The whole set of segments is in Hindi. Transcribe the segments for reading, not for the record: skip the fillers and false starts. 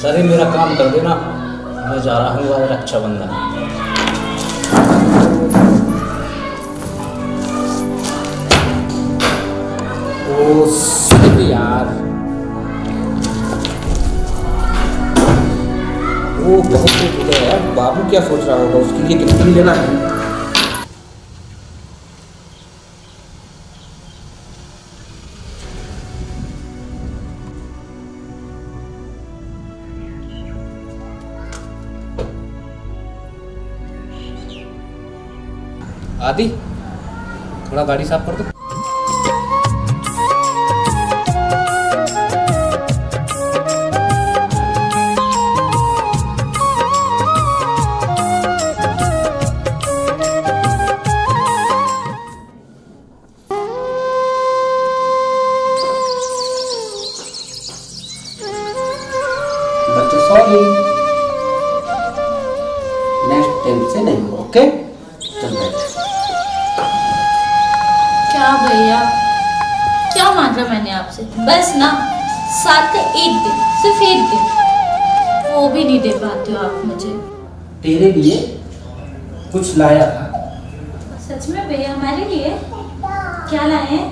सर मेरा काम कर देना, मैं जा रहा हूँ आज रक्षाबंधन। ओ शिट यार, वो बहुत कुछ है यार। बाबू क्या सोच रहा होगा, उसके लिए गिफ्ट भी लेना है। आदि, थोड़ा गाड़ी साफ कर दो। बच्चे सॉरी, नेक्स्ट टाइम से नहीं हो, ओके? चल बैठ। क्या भैया, क्या मांग रहा मैंने आपसे? बस ना, साल का एक दिन, सिर्फ एक दिन, वो भी नहीं दे पाते हो आप मुझे। तेरे लिए कुछ लाया था। सच में भैया, हमारे लिए क्या लाए हैं?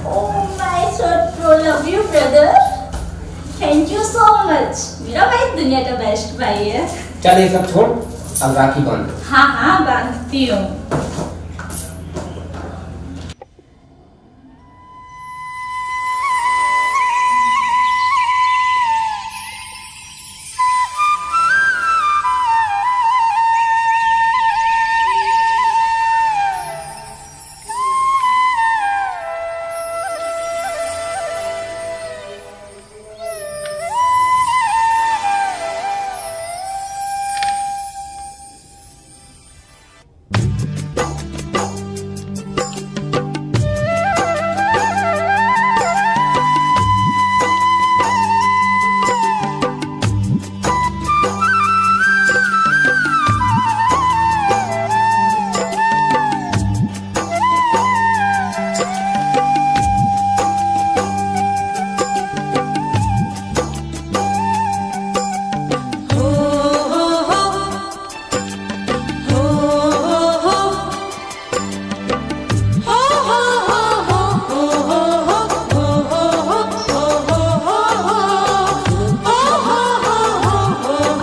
Oh my so true, love you brother. Thank you so much. मेरा भाई दुनिया का बेस्ट भाई है। चल ये सब छोड़, अब राखी बांध। हाँ हाँ, बांधती हूँ।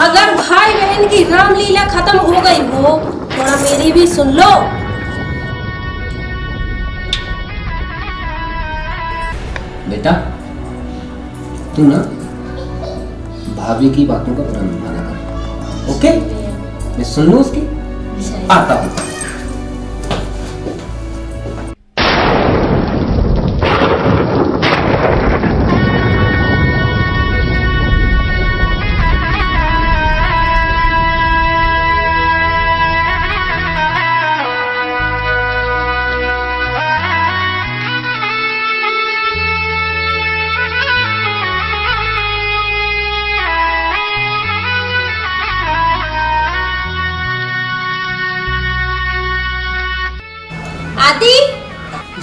अगर भाई बहन की रामलीला खत्म हो गई हो, थोड़ा मेरी भी सुन लो। बेटा, तू ना भाभी की बातों का बुरा नहीं माना कर, ओके? मैं सुन लूँ उसकी, आता हूँ। आदि,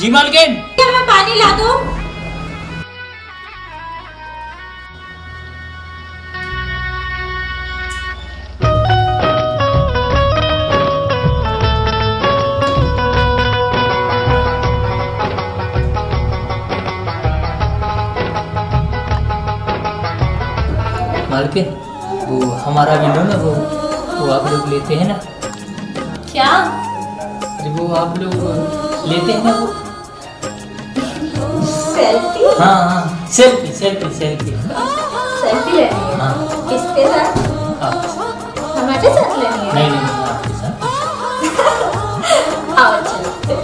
जी मालकिन। क्या मैं पानी ला दूं? मालकिन, वो हमारा विंडो ना, वो आप लोग लेते हैं ना? क्या? अरे वो आप लोग लेते हैं ना वो? सेल्फी? हाँ हाँ, सेल्फी सेल्फी सेल्फी। सेल्फी लेनी है? हाँ। किसके साथ? आप? हमारे साथ लेनी है? नहीं आपके साथ। आओ चलते।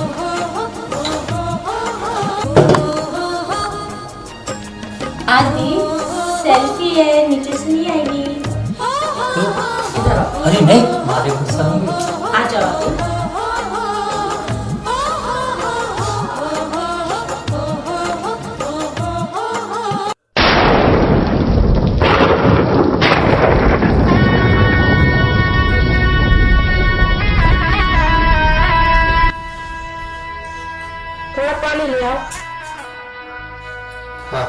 आदि, सेल्फी है, नीचे से नहीं आएगी। तो इधर आओ। अरे नहीं, हमारे गुस्सा होंगे। आ जाओ आदि। हाँ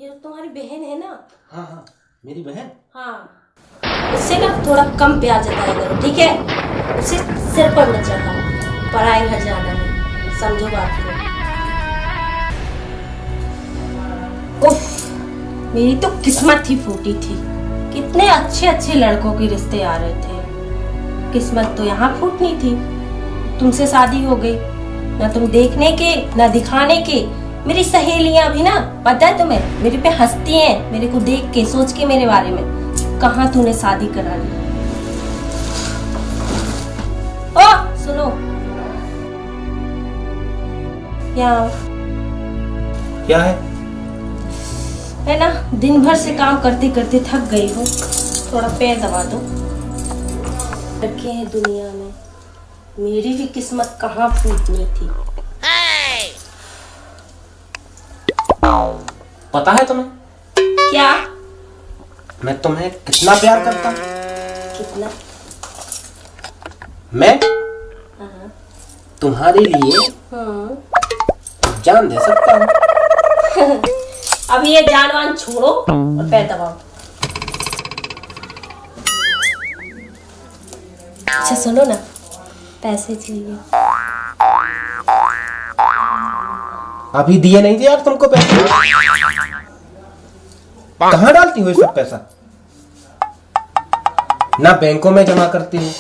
ये तुम्हारी बहन है ना? हाँ हाँ, मेरी बहन। हाँ, उससे ना थोड़ा कम प्यार जताया करो, ठीक है? उसे सिर पर मत चढ़ाओ, पराए घर जाना है, समझो बात को। उफ, मेरी तो किस्मत ही फूटी थी। कितने अच्छे अच्छे लड़कों के रिश्ते आ रहे थे, किस्मत तो यहाँ फूटनी थी। तुमसे शादी हो गई, ना तुम देखने के ना दिखाने के। मेरी सहेलियां भी ना, पता है तुम्हें, मेरे पे हंसती हैं मेरे को देख के, सोच के मेरे बारे में। कहाँ तूने शादी करा ली? ओ सुनो, यहाँ क्या है? है ना, दिन भर से काम करते करते थक गई हो, थोड़ा पैर दबा दो। लड़के हैं दुनिया में, मेरी भी किस्मत कहाँ फूटनी थी। पता है तुम्हें क्या? मैं तुम्हें कितना प्यार करता हूँ? कितना? मैं हाँ। तुम्हारे लिए जान दे सकता हूँ। अब ये जानवान छोड़ो और पैर दबाओ। अच्छा सुनो ना, पैसे चाहिए। अभी दिए नहीं थे यार तुमको पैसे। कहाँ डालती हो ये सब पैसा? ना बैंकों में जमा करती हूँ,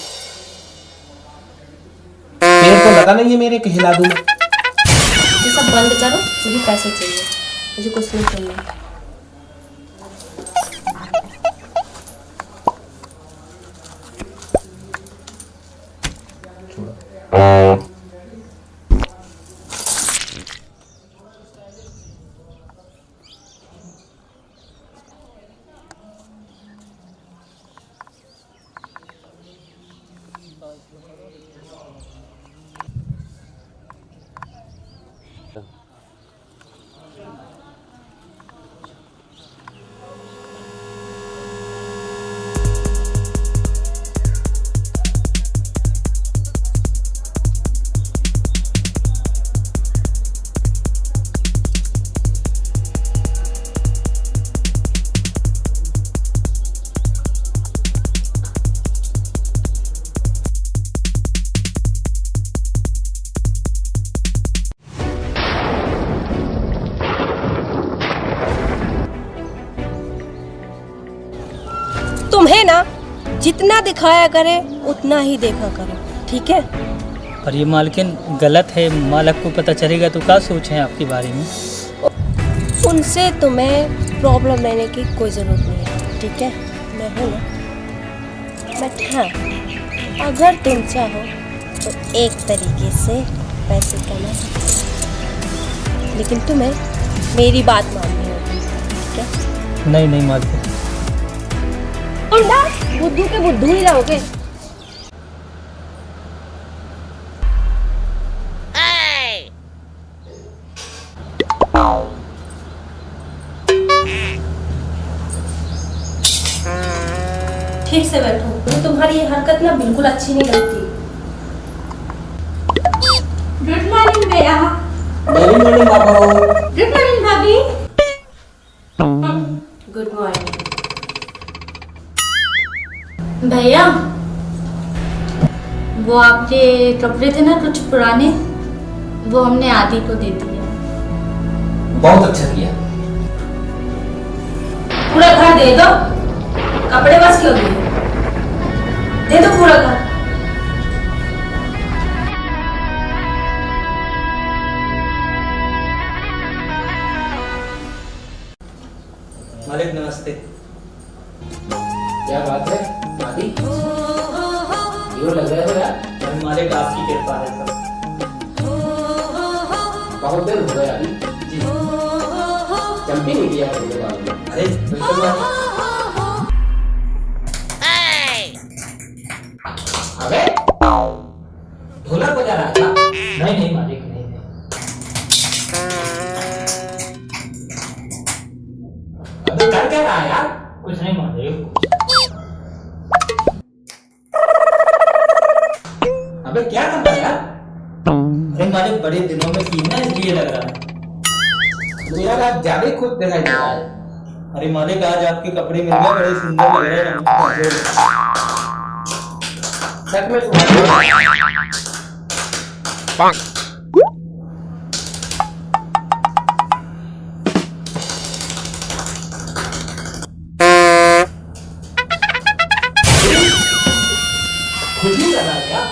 पेड़ तो लगा नहीं है मेरे कि हिला दूं मैं। ये सब बंद करो, मुझे पैसे चाहिए, मुझे कुछ नहीं चाहिए। तुम्हें ना जितना दिखाया करे उतना ही देखा करो, ठीक है? और ये मालकिन गलत है, मालक को पता चलेगा तो क्या सोचें आपके बारे में? उनसे तुम्हें प्रॉब्लम लेने की कोई ज़रूरत नहीं है, ठीक है? मैं हूँ ना। बट हाँ, अगर तुम चाहो तो एक तरीके से पैसे कमा सकते हो, लेकिन तुम्हें मेरी बात माननी होगी, ठीक है? नहीं नहीं मालकिन। और ना बुद्धू के बुद्धू ही रहोगे। ठीक से बैठो, मुझे तुम्हारी ये हरकत ना बिल्कुल अच्छी नहीं लगती। गुड मॉर्निंग भैया। गुड मॉर्निंग बाबू। गुड मॉर्निंग भाभी। गुड मॉर्निंग भैया, वो आपके कपड़े थे ना कुछ पुराने, वो हमने आदि को दे दिया। बहुत अच्छा किया। पूरा घर दे दो, कपड़े बस क्यों दिए? दे दो पूरा घर। मालिक नमस्ते। क्या बात है आदि, यो लग रहा है यार। मालिक आपकी कृपा है सब। बहुत दिन हो गए आदि जी। चंपी नहीं किया मेरे बारे में। अरे बिल्कुल मालिक। अबे ढोलक बजा रहा था? नहीं नहीं मालिक, नहीं नहीं। अबे कर क्या रहा है यार? कुछ नहीं मालिक। अबे क्या कर रहा है यार? अरे मालिक बड़े दिनों में सीना इसलिए लग रहा है। मुझे यार आज ज्यादा ही खुद दिखाई दे रहा है। अरे मालिक आज आपके कपड़े मिल गए, बड़े सुंदर लग रहे हैं। सच में तुम्हारे खुद ही लगा है क्या?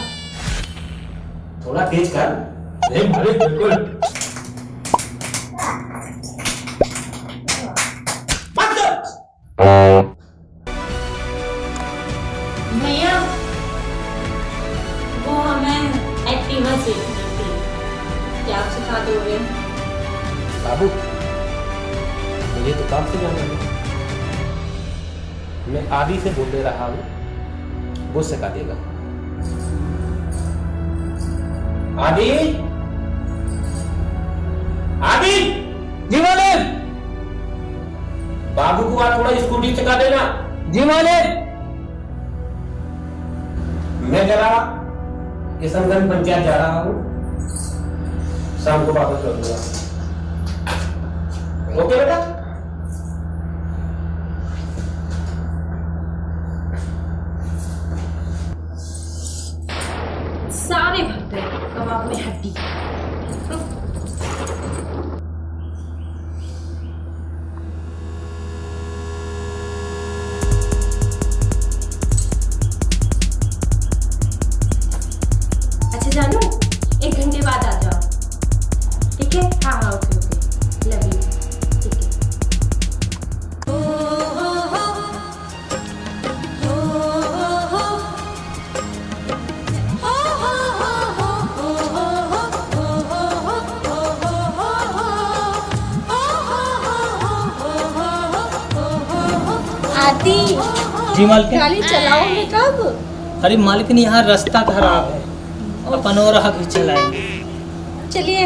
थोड़ा तेज कर। नहीं मालिक बिल्कुल। भैया वो हमें एक्टिवा सीखनी थी, क्या आप सिखा दोगे? बाबू मुझे तो काम से जाना है। मैं आदि से बोल दे रहा हूँ, वो सिखा देगा। आदि आदि जी मालिक। बाबू को आज थोड़ा स्कूटी सिखा देना। जी मालिक। मैं जरा किशनगंज पंचायत जा रहा हूँ, शाम को वापस करूंगा। ओके बेटा? सारे भर गए कबाब में हड्डी। अच्छा जानू, 1 घंटे बाद आ जाओ, ठीक है? हाँ ओके ओके, लव यू। ठीक है। आदि जी मालिक। गाड़ी चलाओगे कब? अरे मालिकिन यहाँ रास्ता खराब है, अपन और आगे चलाएंगे। चलिए।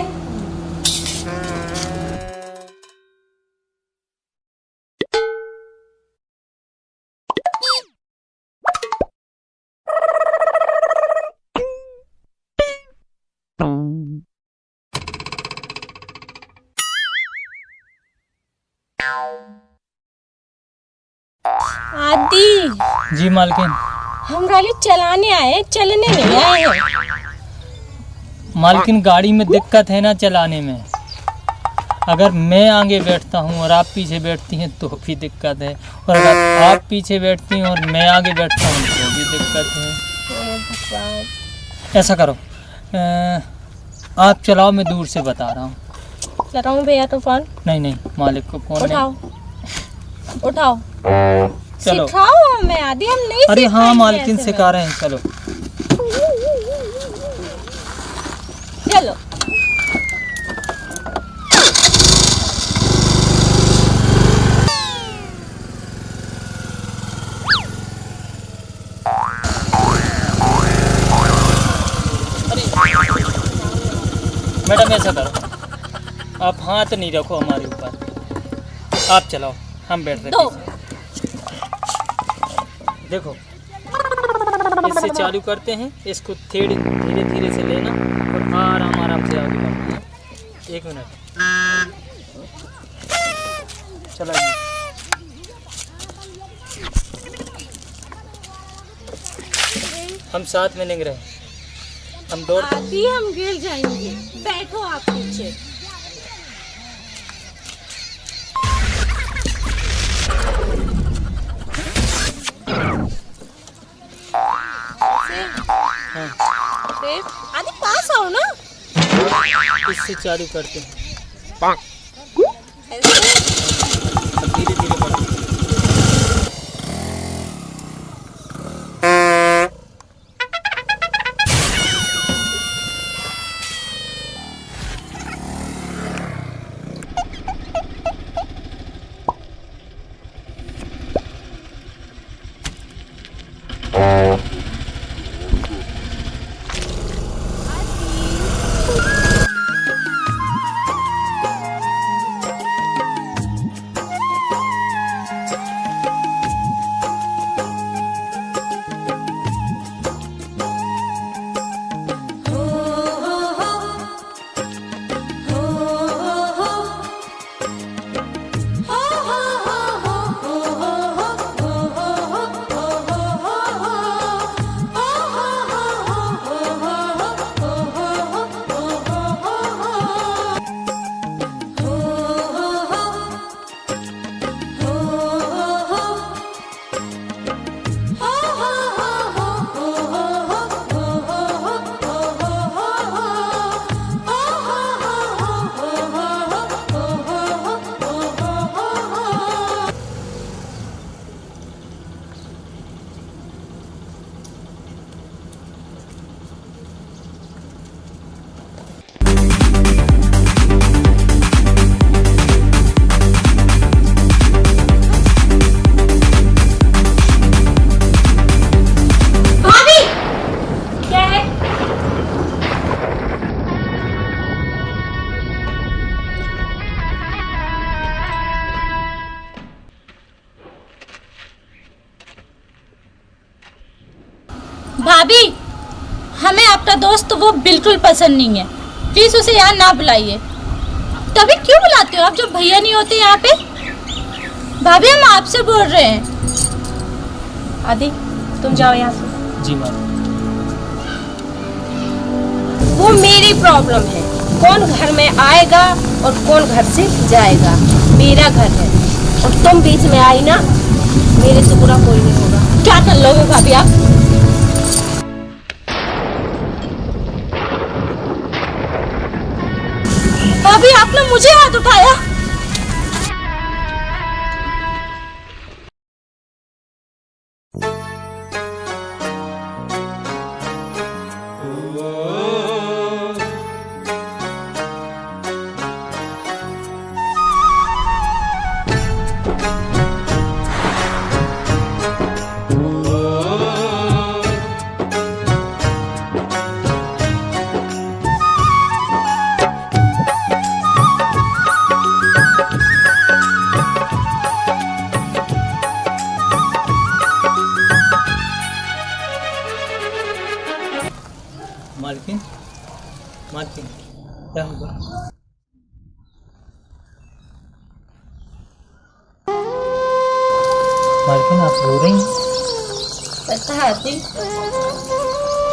आदि जी मालिकिन। हम गाड़ी चलाने आए, चलने नहीं आए हैं। मालकिन गाड़ी में दिक्कत है ना चलाने में। अगर मैं आगे बैठता हूँ और आप पीछे बैठती हैं तो भी दिक्कत है, और अगर आप पीछे बैठती हैं और मैं आगे बैठता हूँ तो भी दिक्कत है। ऐसा करो, आप चलाओ, मैं दूर से बता रहा हूँ। लगाऊं भैया तो फोन? नहीं नहीं, मालिक को फोन उठाओ उठाओ। चलो। सिखाओ हमें आदि, हम नहीं। अरे हाँ मालकिन सिखा रहे हैं, चलो चलो। मैडम ऐसा करो, आप हाथ नहीं रखो हमारे ऊपर, आप चलाओ, हम बैठ रहे हैं। देखो इससे चालू करते हैं, इसको धीरे धीरे से लेना और आराम आराम से आगे बढ़ना। 1 मिनट चलाइए। हम साथ में लेंगे, हम दौड़। आदि हम गिर जाएंगे, बैठो आप पीछे। हाँ, आदि पास आओ ना। इससे चालू करते हैं, ऐसे। अब धीरे धीरे बढ़ो। भाभी, हमें आपका दोस्त वो बिल्कुल पसंद नहीं है। प्लीज उसे यहाँ ना बुलाइए। तभी क्यों बुलाते हो आप जब भैया नहीं होते यहाँ पे? भाभी, हम आपसे बोल रहे हैं। आदि, तुम जाओ यहाँ से। जी माँ। वो मेरी प्रॉब्लम है, कौन घर में आएगा और कौन घर से जाएगा। मेरा घर है और तुम बीच में आई ना, मेरे से बुरा कोई नहीं होगा। क्या कर लोगे भाभी आप? भाभी, आपने मुझे हाथ उठाया। मालकिन, मालकिन, क्या हुआ? मालकिन, आप रो रही हैं? पता है आदि,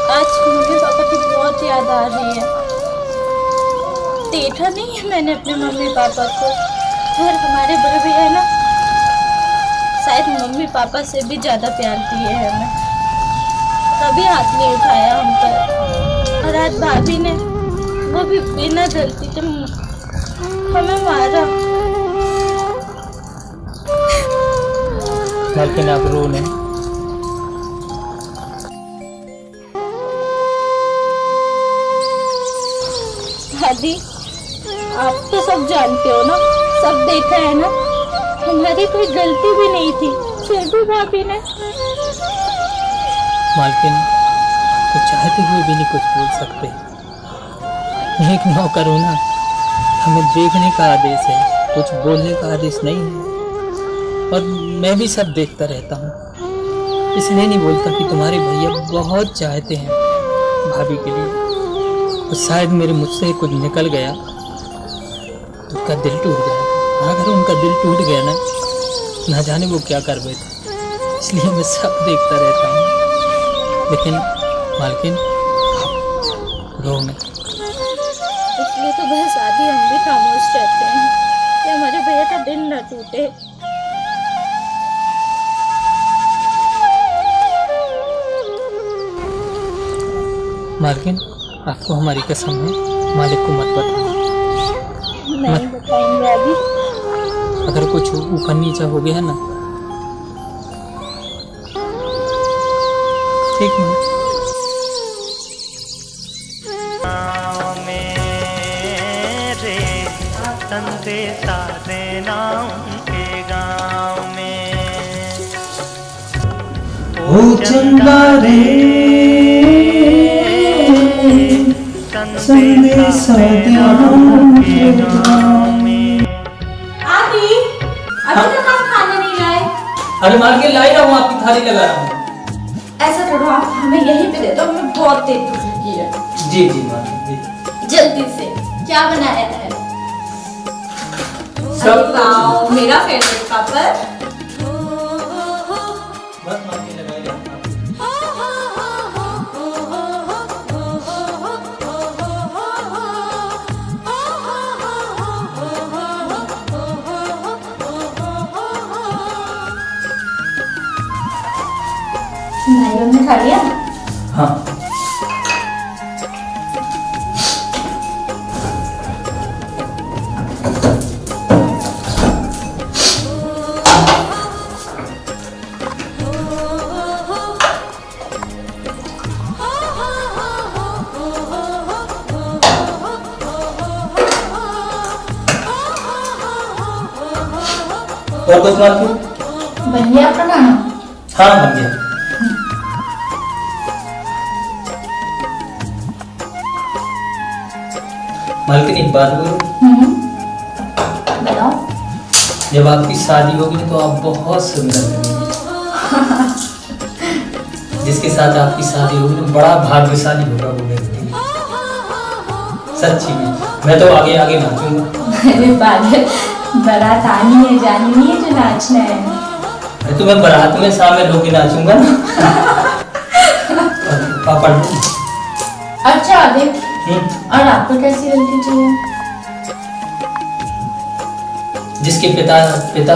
आज मम्मी पापा की बहुत याद आ रही है। देखा नहीं है मैंने अपने मम्मी पापा को, और हमारे बड़े भैया है ना, शायद मम्मी पापा से भी ज़्यादा प्यार दिए हैं हमें। कभी हाथ नहीं उठाया हम पर, और आज भाभी ने वो भी बिना गलती के हमें मारा। मालकिन, आप रो नहीं। आदि, आप तो सब जानते हो ना, सब देखा है ना, हमारी कोई गलती भी नहीं थी, फिर भी भाभी ने। मालकिन, तो चाहते हुए भी नहीं कुछ बोल सकते। एक नौकर हूं ना, हमें देखने का आदेश है, कुछ बोलने का आदेश नहीं है। और मैं भी सब देखता रहता हूँ, इसलिए नहीं बोलता कि तुम्हारे भैया बहुत चाहते हैं भाभी के लिए। तो शायद मेरे मुझसे कुछ निकल गया, उनका दिल टूट गया। अगर उनका दिल टूट गया ना जाने वो क्या कर बैठे। इसलिए मैं सब देखता रहता हूँ। लेकिन मालकिन, आप रो मत। इसलिए तो बस आदि हम भी खामोश रहते हैं कि हमारे भैया का दिल न टूटे। मालकिन, आपको हमारी कसम है, मालिक को मत बताना। नहीं बताएंगे अभी। अगर कुछ ऊपर नीचा हो गया ना, ठीक है। मेरे संदेशा देना उनके गाँव में। ओ चंदा रे संदेशा देना उनके गाँव में। आदि, अभी तक आप खाना नहीं लाए। अरे मालकिन, लाई रहा हूँ, आपकी थाली लगा रहा हूँ। ऐसा करो, आप हमें यहीं पे दे दो, हमें बहुत तेज भूख लगी है। जी जी मालकिन, जी। जल्दी से। क्या बनाया है? सब वाओ, मेरा फेवरेट पापड़। बस मालकिन, लगाई रहा हूँ। भाइयों ने खा लिया? हाँ। और कुछ मालकिन? बन गया आपका खाना? हाँ, बन गया। मालकिन, एक बात बोलो। बताओ। जब आपकी शादी होगी तो आप बहुत सुंदर लगेंगी। जिसके साथ आपकी शादी होगी ना, बड़ा भाग्यशाली होगा वो व्यक्ति, सच्ची में। मैं तो आगे आगे नाचूंगा। अरे बादल, बारात आनी है, जानी नहीं है जो नाचना है। अरे तो मैं बारात में शामिल होकर नाचूंगा ना। पापा अच्छा आदित्य, और आपको कैसी लड़की चाहिए? जिसके पिता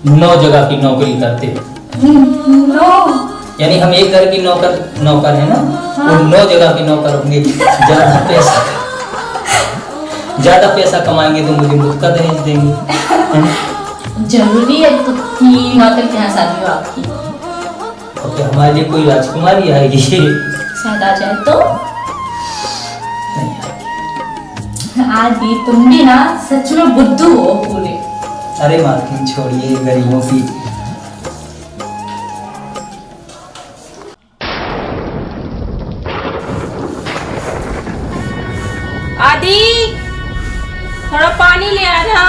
9 जगह की नौकरी करते हैं। नो, यानी हम एक घर की नौकर है ना, वो 9 जगह के नौकर होंगे। ज्यादा पैसा कमाएंगे तो मुझे मुफ्त दहेज देंगे। जरूरी है तो 3 नौकर के यहाँ शादी हो आपकी? और फिर हमारे लिए कोई राजकुमारी आएगी? शायद आ जाए तो। नहीं आएगी। आदि, तुम भी ना सच में बुद्धू हो पूरे। अरे मालकिन छोड़िए गरीबों की। आदि, थोड़ा पानी ले आना।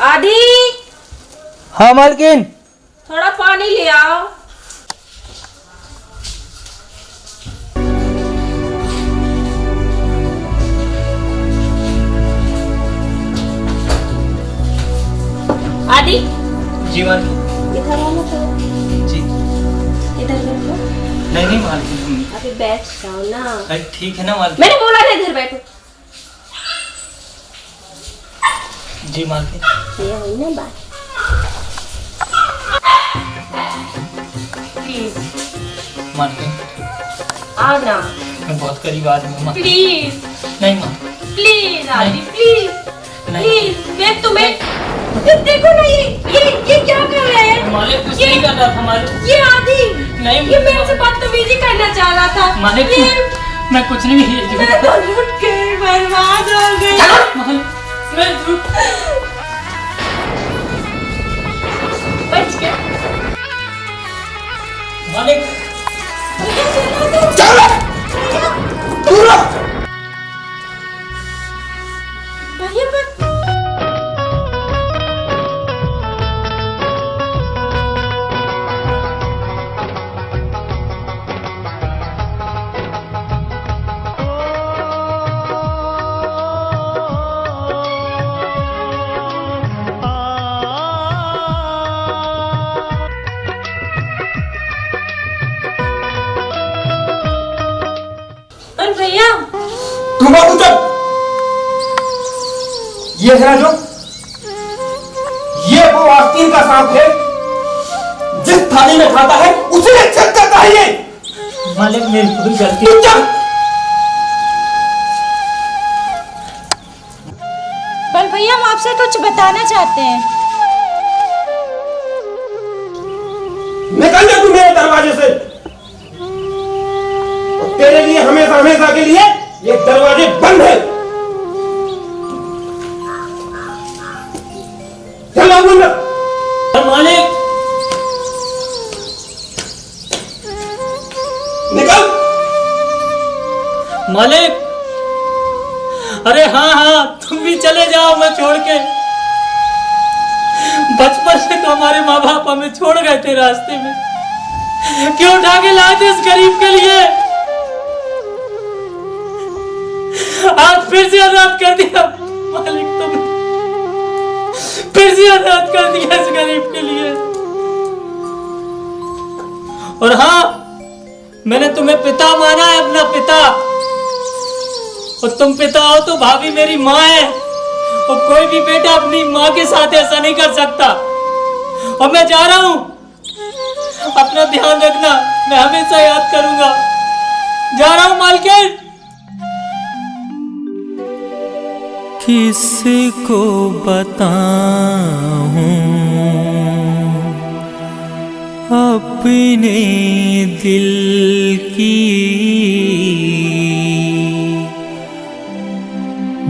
आदि, हाँ मालकिन। थोड़ा पानी ले आओ। आदि, जी मालकिन। इधर आओ ना थोड़ा। जी इधर बैठो। नहीं मालकिन। अभी बैठ जाओ ना। अरे ठीक है ना मालकिन। मैंने बोला ना इधर बैठो। जी मालकिन। ये हुई ना बात। प्लीज मालकिन आओ ना। मैं बहुत करीब आदमी हूँ मालकिन। प्लीज नहीं माँ। प्लीज आदि, नहीं। Please please. मैं तुम्हें देखो ना, ये क्या कर रहे हैं? मालिक कुछ नहीं कर रहा था मालिक। ये आदि नहीं, ये मेरे से बदतमीजी करना चाह रहा था। मालिक मैं कुछ नहीं। मैं तो लूट के बर्बाद हो गई। मैं झूठ। बच गया। मालिक भैया मैं भैया तुम बाबू चुप। ये है ना जो, ये वो आस्तीन का सांप है, जिस थाली में खाता है उसी में छक करता है ये। मालिक मेरी खुद गलती। तुम चुप। पर भैया हम आपसे कुछ बताना चाहते हैं। निकल जा तू मेरे दरवाजे से। और तेरे लिए हमेशा हमेशा के लिए ये दरवाजे बंद है। चल अंदर। मालिक निकल। मालिक। अरे हाँ तुम भी चले जाओ, मैं छोड़ के। बचपन से तो हमारे माँ बाप हमें छोड़ गए थे रास्ते में, क्यों उठा के लाए थे इस गरीब के लिए? आज फिर से आजाद कर दिया मालिक, तुम फिर से आजाद कर दिया इस गरीब के लिए। और हाँ, मैंने तुम्हें पिता माना है, अपना पिता। और तुम पिता हो तो भाभी मेरी माँ है, और कोई भी बेटा अपनी माँ के साथ ऐसा नहीं कर सकता। और मैं जा रहा हूं, अपना ध्यान रखना, मैं हमेशा याद करूंगा। जा रहा हूं मालकिन। किसको बताऊं अपने दिल की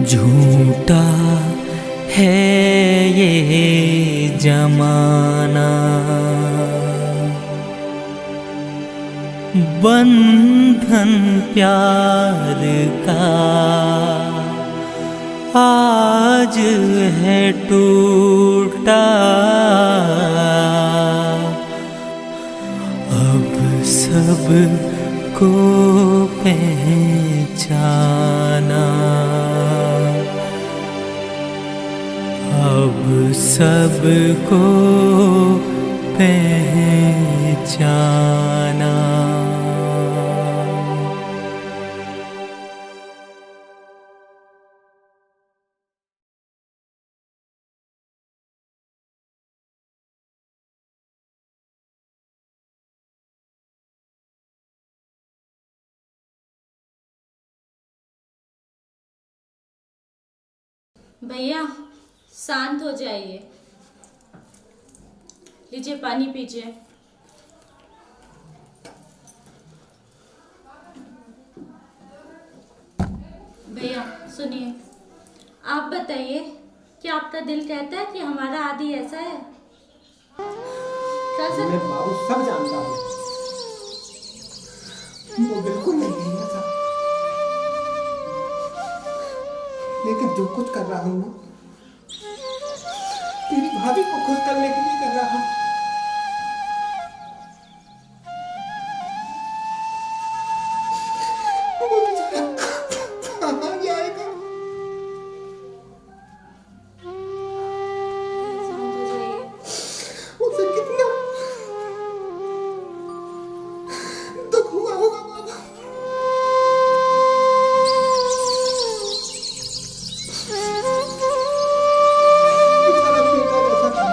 झूठा है ये जमाना, बंधन प्यार का आज है टूटा। सब को पहचाना, अब सबको पहचाना। भैया शांत हो जाइए, लीजिए पानी पीजिए। भैया सुनिए, आप बताइए कि आपका दिल कहता है कि हमारा आदि ऐसा है? क्या सर? मैं बाबू सब जानता हूँ, वो बिल्कुल नहीं है ऐसा। लेकिन जो कुछ कर रहा हूँ ना, तेरी भाभी को खुश करने के लिए कर रहा हूँ। वो बेचारा कहाँ जाएगा? शांत हो जाइए। उसे कितना दुख हुआ होगा बाबा। बेचारा बेटा जैसा था।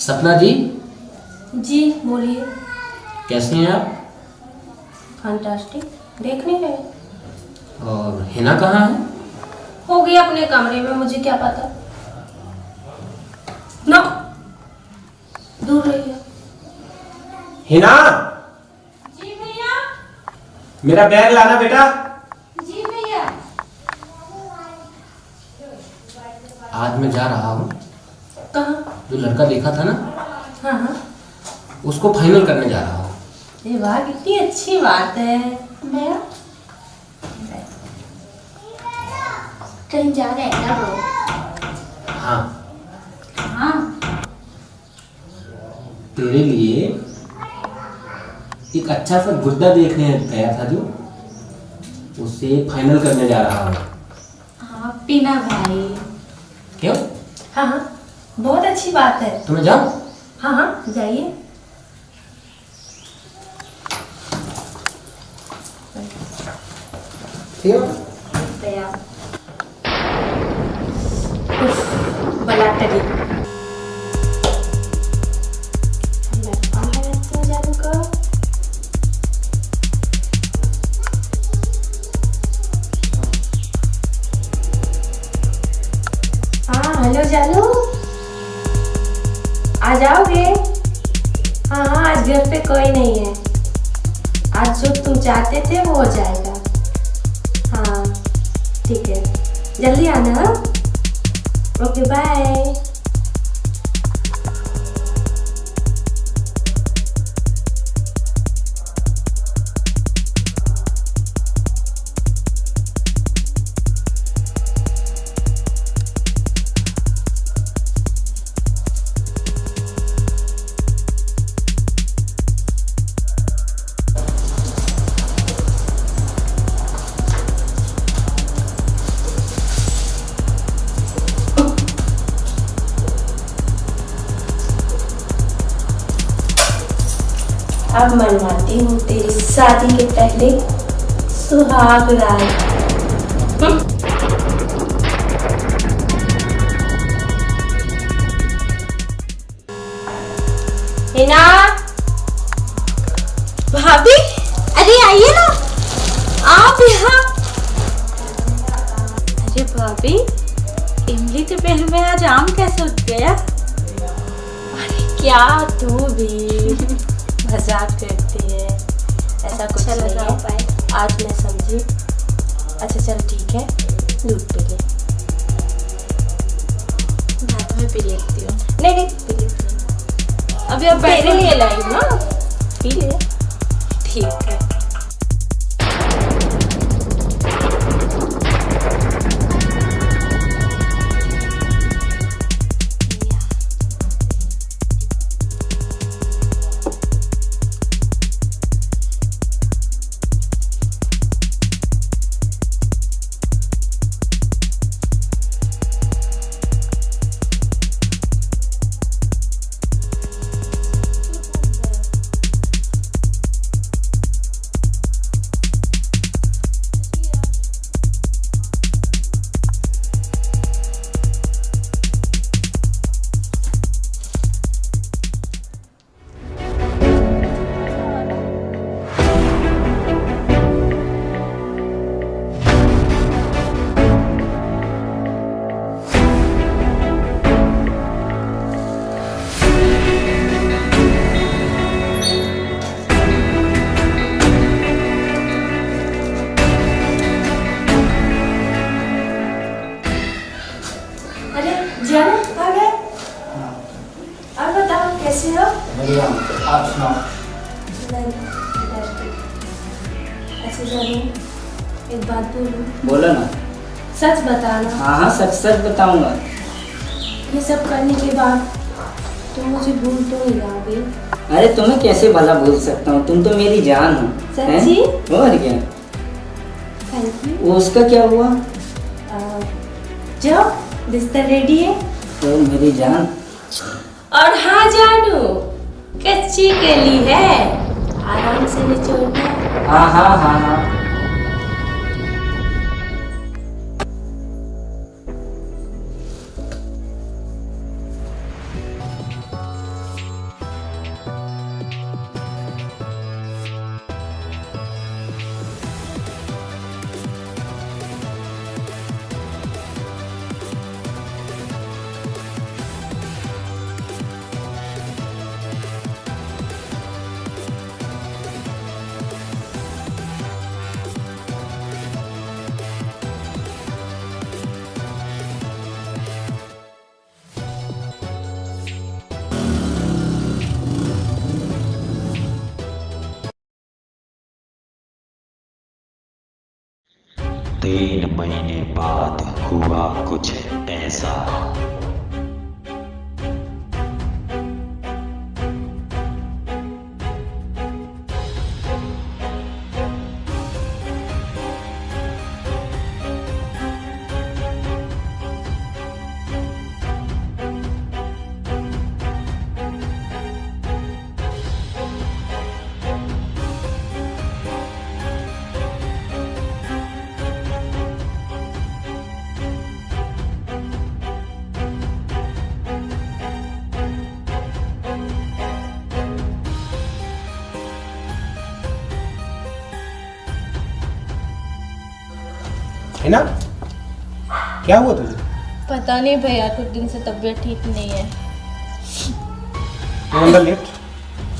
सपना जी, जी बोलिए। कैसी हैं आप? फैंटास्टिक, देख नहीं रहे? और हिना कहाँ है? होगी अपने कमरे में, मुझे क्या पता। ना दूर रहिए। हिना, जी भैया। मेरा बैग लाना बेटा। जी भैया। आज मैं जा रहा हूँ, कहाँ? जो लड़का देखा था ना, हाँ हाँ। उसको फाइनल करने जा रहा हूँ। ये वाह, कितनी अच्छी बात है। भैया कहीं जा रहे हैं क्या ब्रो? हाँ, हाँ। तेरे लिए एक अच्छा सा गुड्डा देखने गया था, जो उससे फाइनल करने जा रहा हूँ। हाँ पीना भाई। क्यों? हाँ हाँ, बहुत अच्छी बात है। तो मैं जाऊँ? हाँ हाँ जाइए। ठीक है। दया बला टरी हाँ हेलो जालू, आ जाओगे? हाँ हाँ, आज घर पे कोई नहीं है। आज जो तुम चाहते थे वो हो जाएगा। हाँ ठीक है, जल्दी आना। Okay bye. अब मनवाती हूँ तेरी शादी के पहले सुहाग रात। हिना, भाभी, अरे आइए ना आप यहाँ। अरे भाभी, इमली के पेड़ में आज आम कैसे उठ गया? अरे क्या तू भी मजाक करती है, ऐसा कुछ अच्छा नहीं लगा है। पाए। आज मैं समझी। अच्छा चल ठीक है, दूध पी ले। बाद में पी लेती हूँ। नहीं नहीं पी ले, पी ले। अभी अब तेरे बैठो। लिए लाई ना, पी ले। ठीक है। कैसे हो? बढ़िया, आप सुनाओ। अच्छा जानू, एक बात बोलूं? बोलो ना। सच बताना। हाँ हाँ, सच सच बताऊंगा। ये सब करने के बाद तुम मुझे भूल तो नहीं जाओगे? अरे तुम्हें कैसे भला भूल सकता हूँ, तुम तो मेरी जान हो। सच्ची? हैं? और क्या। Thank you. वो उसका क्या हुआ? जाओ, बिस्तर रेडी है। तो मेरी जान। और हाँ जानू, कच्ची केली है, आराम से निचोड़ना। हाँ हाँ हाँ हाँ। तीन महीने बाद हुआ कुछ ऐसा। है ना? क्या हुआ तुझे? पता नहीं भैया, कुछ दिन से तबीयत ठीक नहीं है। तू अंदर लेट,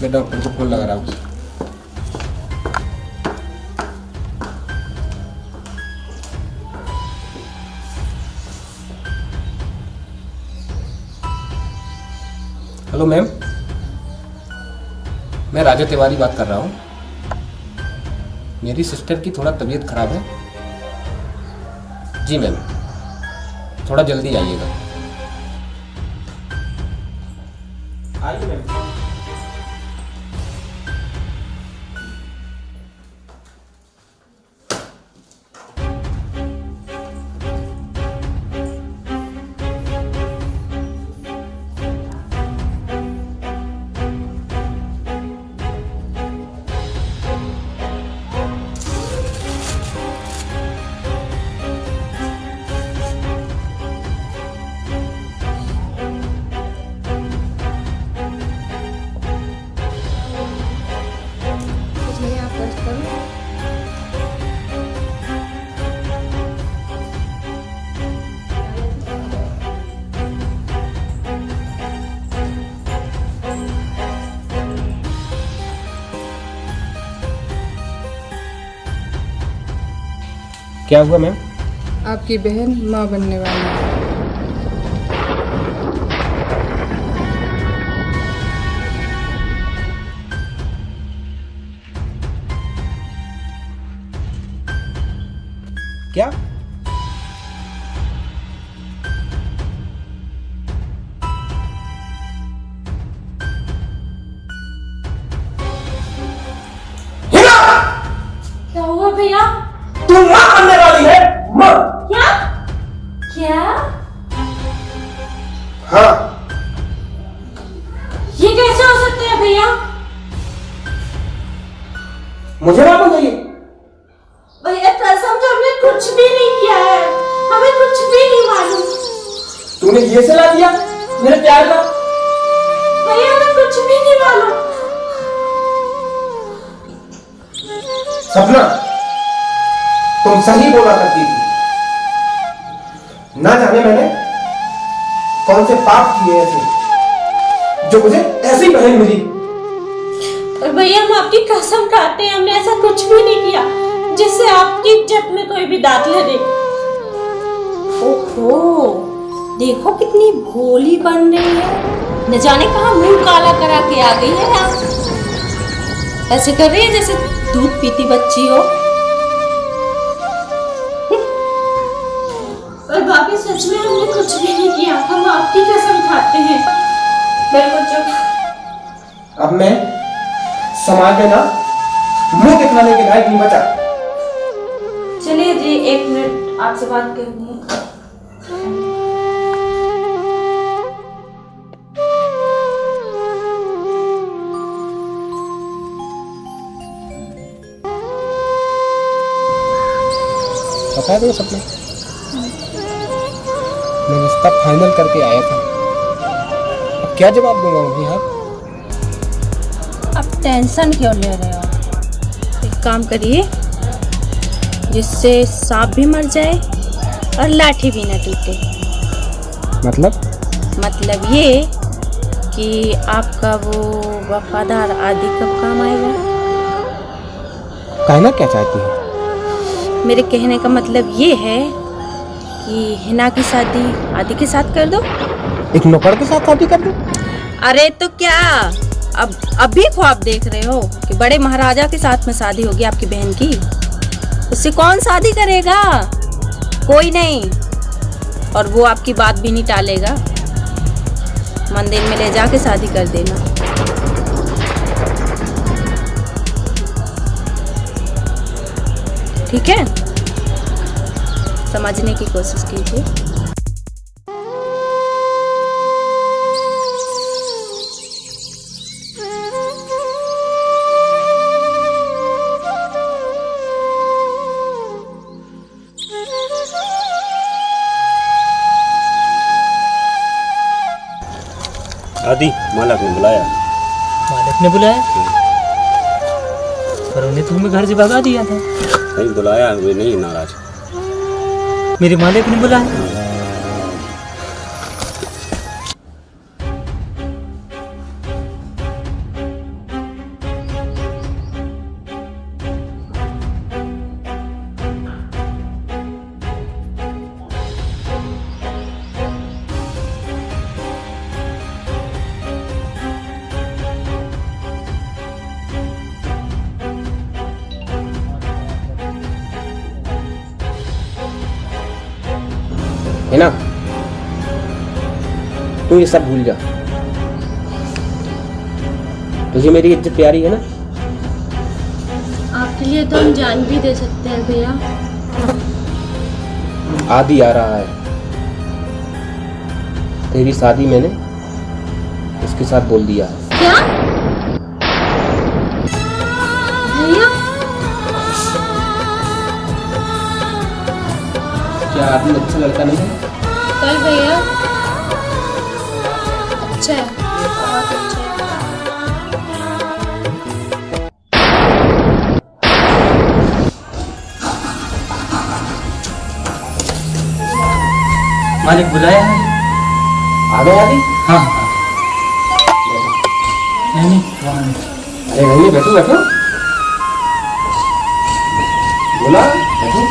मैं डॉक्टर को फोन लगा रहा हूँ। हेलो मैम, मैं राजा तिवारी बात कर रहा हूँ। मेरी सिस्टर की थोड़ा तबीयत खराब है। जी मैम, थोड़ा जल्दी आइएगा। आइए मैम। क्या हुआ मैम? आपकी बहन माँ बनने वाली है। क्या? क्या हुआ भैया? तू माँ बनने वाली है? माँ? क्या? क्या? हाँ। ये कैसे हो सकता है भैया? मुझे मालूम है ये। भैया कसम से हमने कुछ भी नहीं किया है, हमें कुछ भी नहीं मालूम। तूने ये सलाह दिया मेरे प्यार का? भैया हमें कुछ भी नहीं मालूम। सपना, तुम सही बोला करती थी। ना जाने मैंने कौन से पाप किए ऐसे जो मुझे ऐसी बहन मिली। और भैया हम आपकी कसम खाते हैं, हमने ऐसा कुछ भी नहीं किया जिससे आपकी इज्जत में कोई भी दांत ले दे। ओहो, देखो कितनी भोली बन रही है। न जाने कहाँ मुंह काला करा के आ गई है आप। ऐसे कर रही है जैसे दूध पीती बच्ची हो। पर भाभी सच में हमने कुछ भी नहीं किया, हम आपकी कसम खाते हैं। बिल्कुल चुप। अब मैं समाज में ना मुंह दिखाने के लायक नहीं बचा। चलिए जी, 1 मिनट आपसे बात करूंगी। पता है तुम्हें सपना, मैं रिश्ता फाइनल करके आया था। अब क्या जवाब दूंगा मम्मी आप? आप टेंशन क्यों ले रहे हो? एक काम करिए, जिससे सांप भी मर जाए और लाठी भी न टूटे। मतलब ये कि आपका वो वफादार आदि कब काम आएगा? कहना क्या चाहती है? मेरे कहने का मतलब ये है कि हिना की शादी आदि के साथ कर दो। एक नौकर के साथ शादी कर दूं? अरे तो क्या अब अभी ख्वाब देख रहे हो कि बड़े महाराजा के साथ में शादी होगी आपकी बहन की? उससे कौन शादी करेगा? कोई नहीं। और वो आपकी बात भी नहीं टालेगा। मंदिर में ले जाके शादी कर देना। ठीक है? समझने की कोशिश कीजिए। आदि, मालक ने बुलाया। मालिक ने बुलाया, पर उन्हें तुम्हें घर से भगा दिया था। नहीं बुलाया, वे नहीं नाराज। मेरे मालिक ने बुलाया। है ना, तू ये सब भूल जा। तुझे मेरी इज्जत प्यारी है ना? आपके लिए तो हम जान भी दे सकते हैं भैया। आदि आ रहा है, तेरी शादी मैंने उसके साथ बोल दिया है। क्या भैया? क्या आदि अच्छा लड़का नहीं है? कल भैया अच्छा है, बहुत अच्छा है। मालिक बुलाया है। आ गए आदि? हाँ नहीं वहाँ नहीं। अरे भैया बैठो बैठो, बोला बैठो।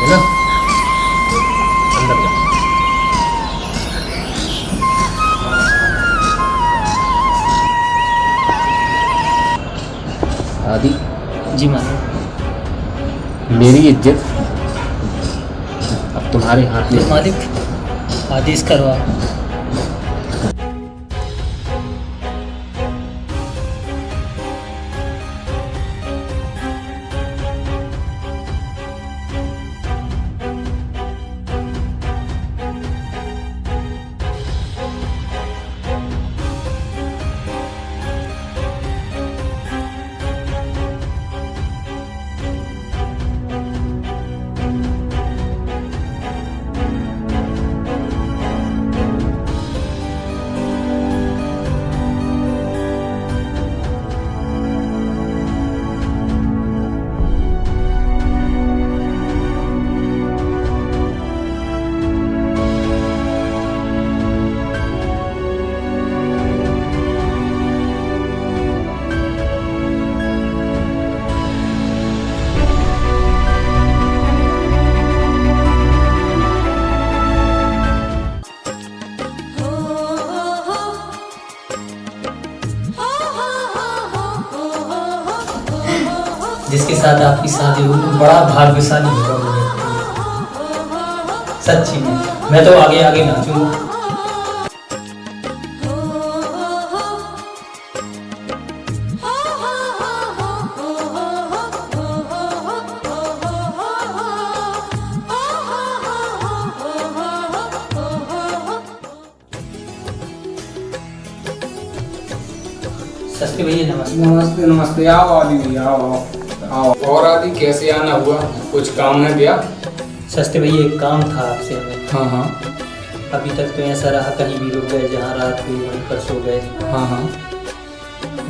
है ना, अंदर जा। आदि, जी मालिक। मेरी इज्जत अब तुम्हारे हाथ में है। मालिक आदेश करो आप। जिसके साथ आपकी शादी हुई वो बड़ा भाग्यशाली होगा मेरे लिए। सच्ची में मैं तो आगे आगे नाचूंगा। सस्ते भैया नमस्ते। नमस्ते नमस्ते। आओ आदि भैया, आओ। और आदि कैसे आना हुआ? कुछ काम है क्या? सस्ते भैया एक काम था आपसे हमें। हाँ हाँ अभी तक तो ऐसा रहा कहीं भी रुक गए, जहाँ रात हुई वहीं पर सो गए। हाँ हाँ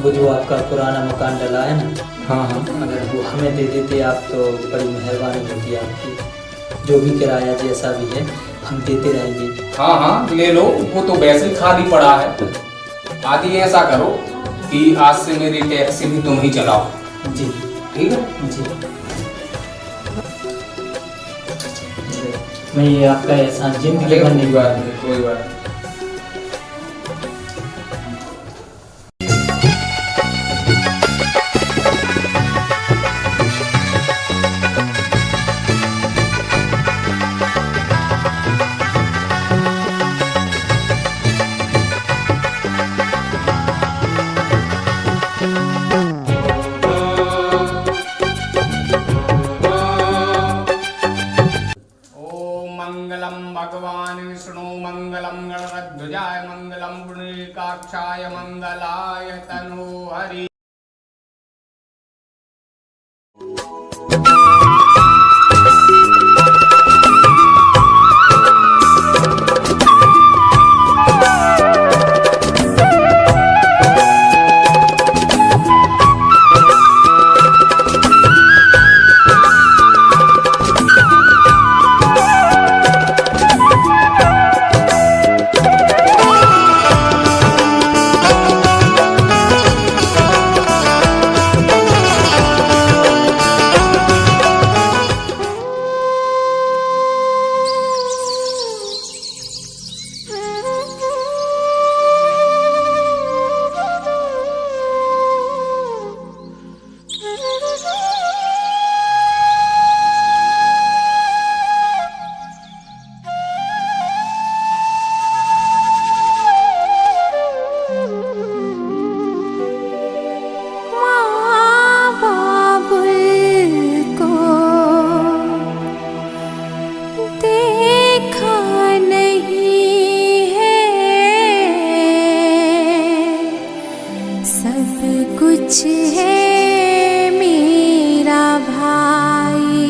वो जो आपका पुराना मकान डला है ना, हाँ हाँ। अगर वो हमें दे देते आप तो बड़ी मेहरबानी होती आपकी। जो भी किराया जैसा भी है हम देते रहेंगे। हाँ हाँ ले लो, वो तो वैसे ही खाली पड़ा है। आदि ऐसा करो कि आज से मेरी टैक्सी भी तुम ही चलाओ। जी ठीक है जी। मैं ये आपका एहसान जिंदगी भर नहीं भूलूंगा। कोई बात नहीं। मंगलम भगवान विष्णु मंगलम गणध्वजाय मंगलम पुंडरीकाक्षाय मंगलाय तनो हरि। कुछ है मेरा भाई,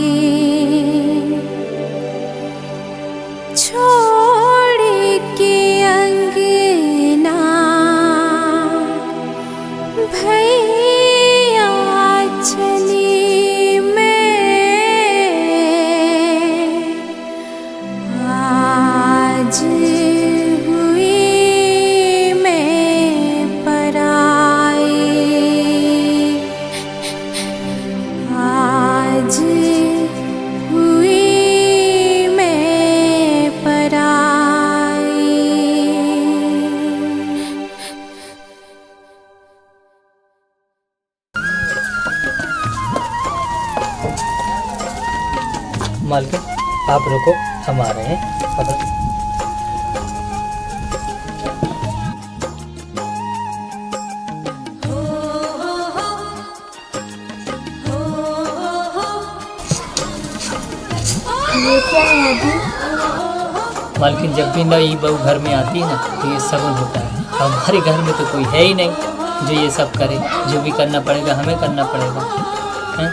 छोड़ के अंगना भैया चली मैं, आज हुई मैं पराई, आज हुई मैं पराई। मालकिन आप रुको, हम आ रहे हैं। ये क्या है अभी? मालकिन जब भी नई बहू घर में आती है ना तो ये शगुन होता है। हमारे घर में तो कोई है ही नहीं जो ये सब करे। जो भी करना पड़ेगा हमें करना पड़ेगा, हैं?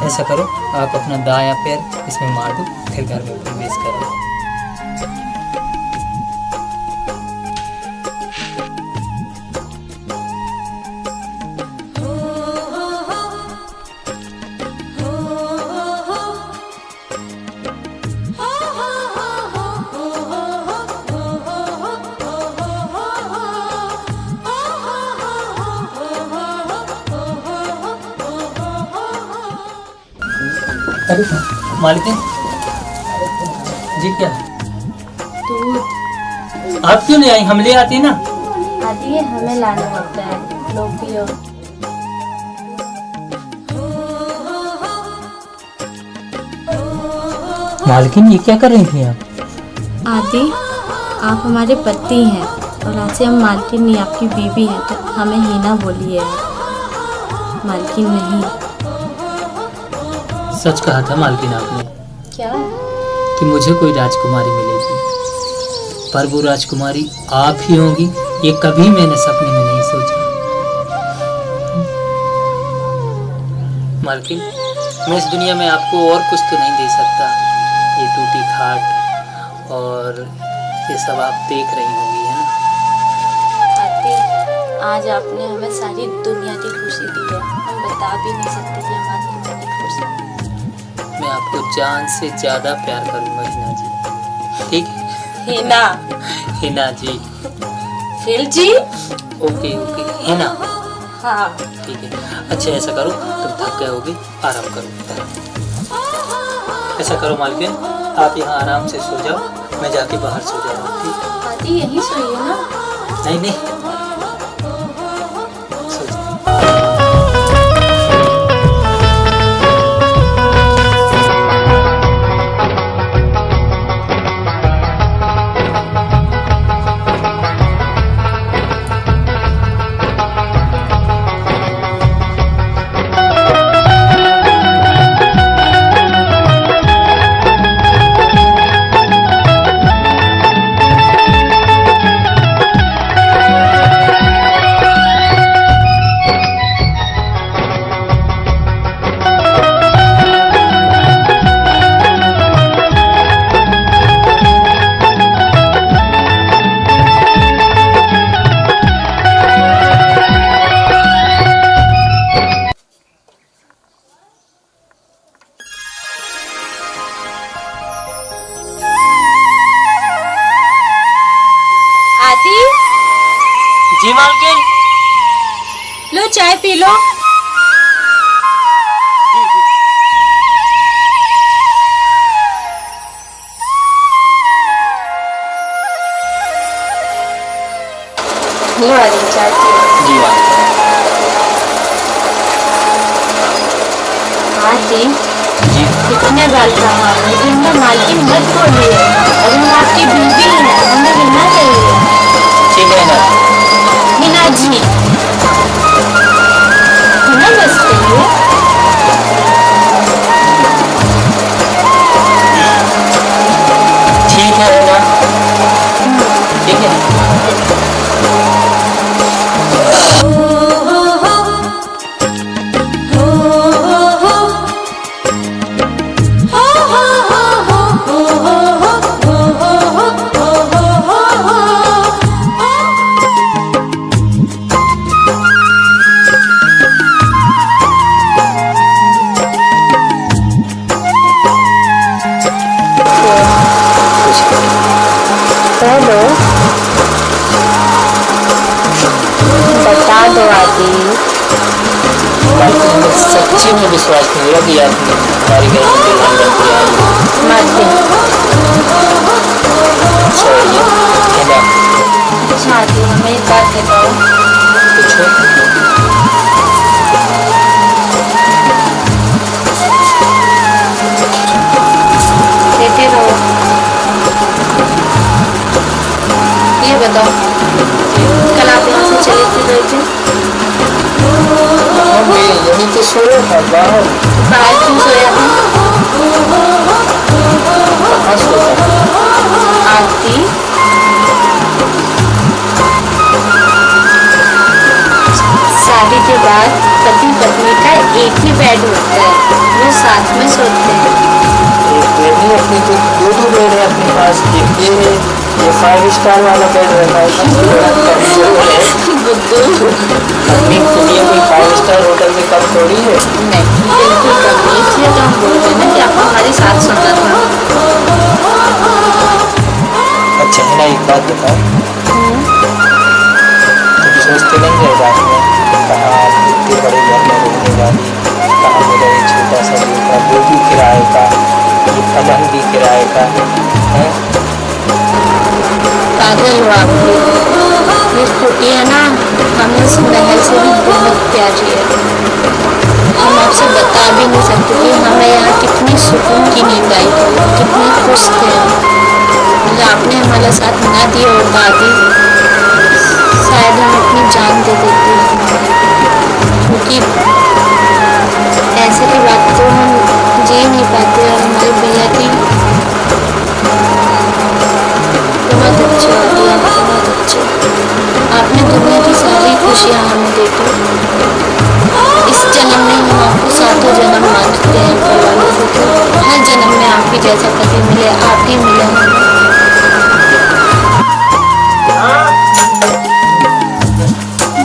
ऐसा करो, आप अपना दायां पैर इसमें मार दो, फिर घर में प्रवेश करो। अरे मालकिन जी, क्या दूध आप क्यों नहीं आई? हम ले आते ना। आती है, हमें लाना होता है, लोग पियो। मालकिन ये क्या कर रही थी आप? आदि, आप हमारे पति हैं और आज से हम मालकिन नहीं आपकी बीवी हैं, तो हमें हीना बोलिए, मालकिन नहीं। सच कहा था मालकिन आपने क्या? कि मुझे कोई राजकुमारी मिलेगी, पर वो राजकुमारी आप ही होंगी, ये कभी मैंने सपने में नहीं सोचा। मालकिन, मैं इस दुनिया में आपको और कुछ तो नहीं दे सकता, ये टूटी खाट और ये सब आप देख रही होंगी, है ना? आदि, आज आपने हमें सारी दुनिया की खुशी दी है, हम बता भी नहीं सकते कि हमारी कितनी खुशी। मैं आपको जान से ज्यादा प्यार करूंगा हिना जी, ठीक है? हिना, हिना जी। फिर जी। ओके ओके हिना, हाँ ठीक है। अच्छा ऐसा करो, तुम थक गए होगे, आराम करो। ऐसा करो मालकिन, आप यहाँ आराम से सो जाओ, मैं जाके बाहर सो जाऊँ, ठीक है? आदि, यही सोइए ना। नहीं नहीं, सो जाओ। आदि, जी मालकिन। लो चाय पी लो। जी जी। लो आदि, चाय पी लो। जी मालकिन। आदि, जी कितने बार कहा है कि हमें मालकिन मत बोलिए, और हम आपकी बीवी हैं, हमें हिना चाहिए। ठीक है ना? हिना जी, हिना बस कहिए। ठीक है ना? ठीक है। हेलो, बता दो आदि। मालकिन, मुझे सच्ची में विश्वास नहीं हुआ कि आपने हमारी घर में दुल्हन बन के आई है। मालकिन, सॉरी है ना? अच्छा आदि, हमें एक बात बताओ। पूछो। लेटे रहो। ये बताओ, कल आप यहाँ से चले क्यों गए थे? मैं यहीं तो सोया था बाहर। बाहर क्यों सोया था? कहाँ सोया था? आदि, शादी के बाद पति पत्नी का एक ही बेड होता है, वो साथ में सोते हैं। एक बेड नहीं, अपनी तो दो बेड है अपने पास। ये 5 स्टार वाला बेड रहता है, बुद्धू, अपनी दुनिया कोई 5 स्टार होटल में कम थोड़ी है। नहीं, बिल्कुल कम नहीं, इसलिए तो हम बोल रहे हैं ना कि आप हमारे साथ सोना था। अच्छा है ना, एक बात बताओ, तुम सोचते नहीं रह रात में कहाँ आप इतने बड़े घर में रहने वाली, कहाँ मेरा ये छोटा सा बेटा, वो भी किराए का, ये पलंग भी किराए का है? पागल हो आप लोग। ये स्कूटी है ना, हमें उस महल से भी बहुत प्यारी है। हम आपसे बता भी नहीं सकते कि हमें यहाँ कितनी सुकून की नींद आई थी, कितने खुश थे। अगर आपने हमारा साथ ना दिया होता आदि, शायद हम अपनी जान दे देते, क्योंकि ऐसे की बात तो हम जी नहीं पाते। और हमारे भैया थी बहुत अच्छे आदि, आप बहुत अच्छे। आपने दुनिया की सारी खुशियाँ हमें दे दी। इस जन्म में हम आपको सातों जन्म मांगते हैं भगवान से कि हर जन्म में आप ही जैसा पति मिले, आप ही मिले हमें।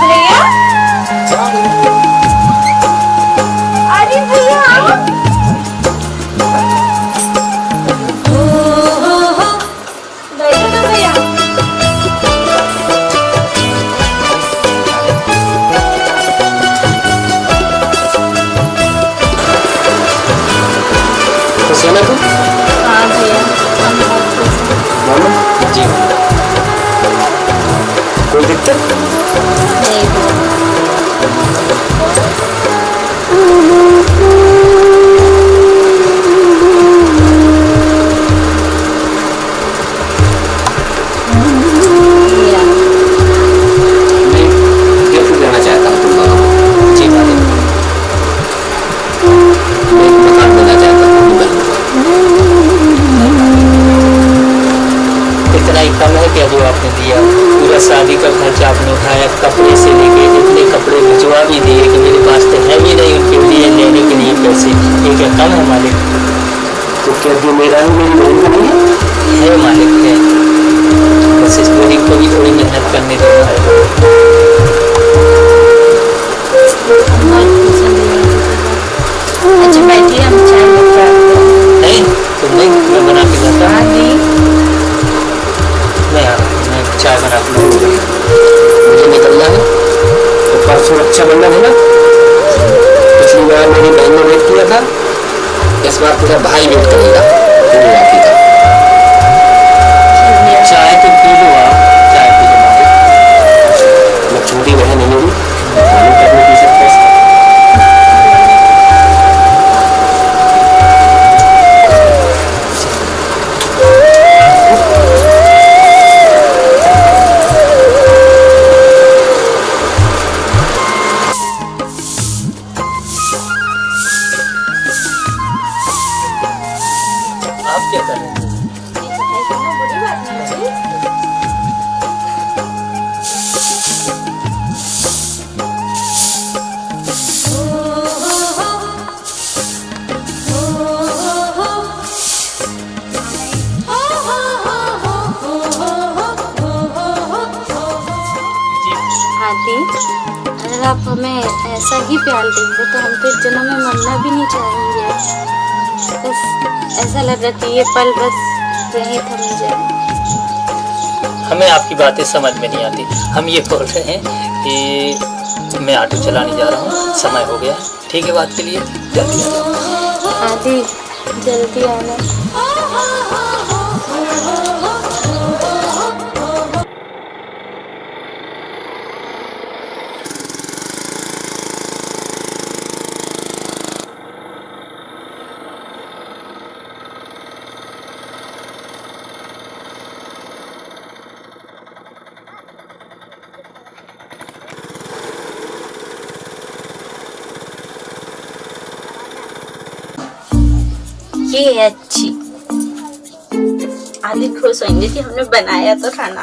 भैया, अरे भैया भैया खुश है ना तू? हाँ भैया, हम बहुत खुश हैं। मानो जी, कोई दिक्कत? नहीं भैया, मैं गिफ्ट देना चाहता हूँ तुम दोनों को। जी मालिक, मैं एक मकान देना चाहता हूँ अपनी बहन को। इतना ही कम है क्या जो आपने दिया? पूरा शादी का खर्चा आपने उठाया, कपड़े से लेके इतने कपड़े भिजवा भी दिए कि मेरे पास तो है भी नहीं उनके लिए लेने के लिए पैसे। ये क्या कम है मालिक? तो क्या जो मेरा है मेरी बहन का नहीं है? है मालिक है, बस इस गरीब को भी थोड़ी मेहनत करने दो। बहुत खुश हैं भैया। अच्छा बैठिए, हम चाय लेकर आते हैं। नहीं तुम नहीं, मैं बना के लाता हूँ। आदि मैं आ रहा हूँ, मैं चाय बना के लाऊंगा। मुझे निकलना है तो परसों रक्षाबंधन है ना, पिछली बार मेरी बहन ने वेट किया था, इस बार तेरा भाई वेट करेगा पूरी राखी का। चाय तो पी लो आप, चाय पी लो मालिक। मैं छोटी बहन है मेरी, खाने का भी पी सकता है। आप क्या कर रहे हैं? बड़ी बात नहीं है। आदि, अगर आप हमें ऐसा ही प्यार देंगे तो हम तो इस जन्म में मरना भी नहीं चाहेंगे। बस ऐसा लग रहा कि ये पल बस यहीं थम जाए। हमें आपकी बातें समझ में नहीं आती। हम ये बोल रहे हैं कि मैं ऑटो चलाने जा रहा हूँ, समय हो गया। ठीक है, बात के लिए जल्दी आ जाओ। आदि, जल्दी आना। ये है अच्छी। आदि खुश होंगे कि हमने बनाया तो खाना।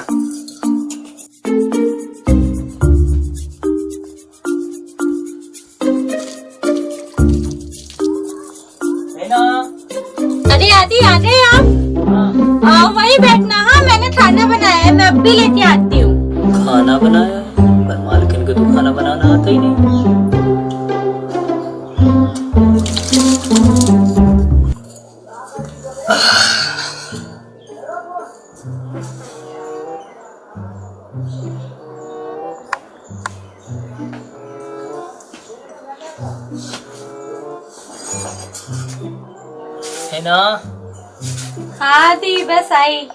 अरे आदि, आ गए आप? आओ वहीं बैठना। हाँ, मैंने खाना बनाया है, मैं अब भी लेके आती हूँ। खाना बनाया है? पर मालकिन को तो खाना बनाना आता ही नहीं। है ना? हाँ दी, बस आई।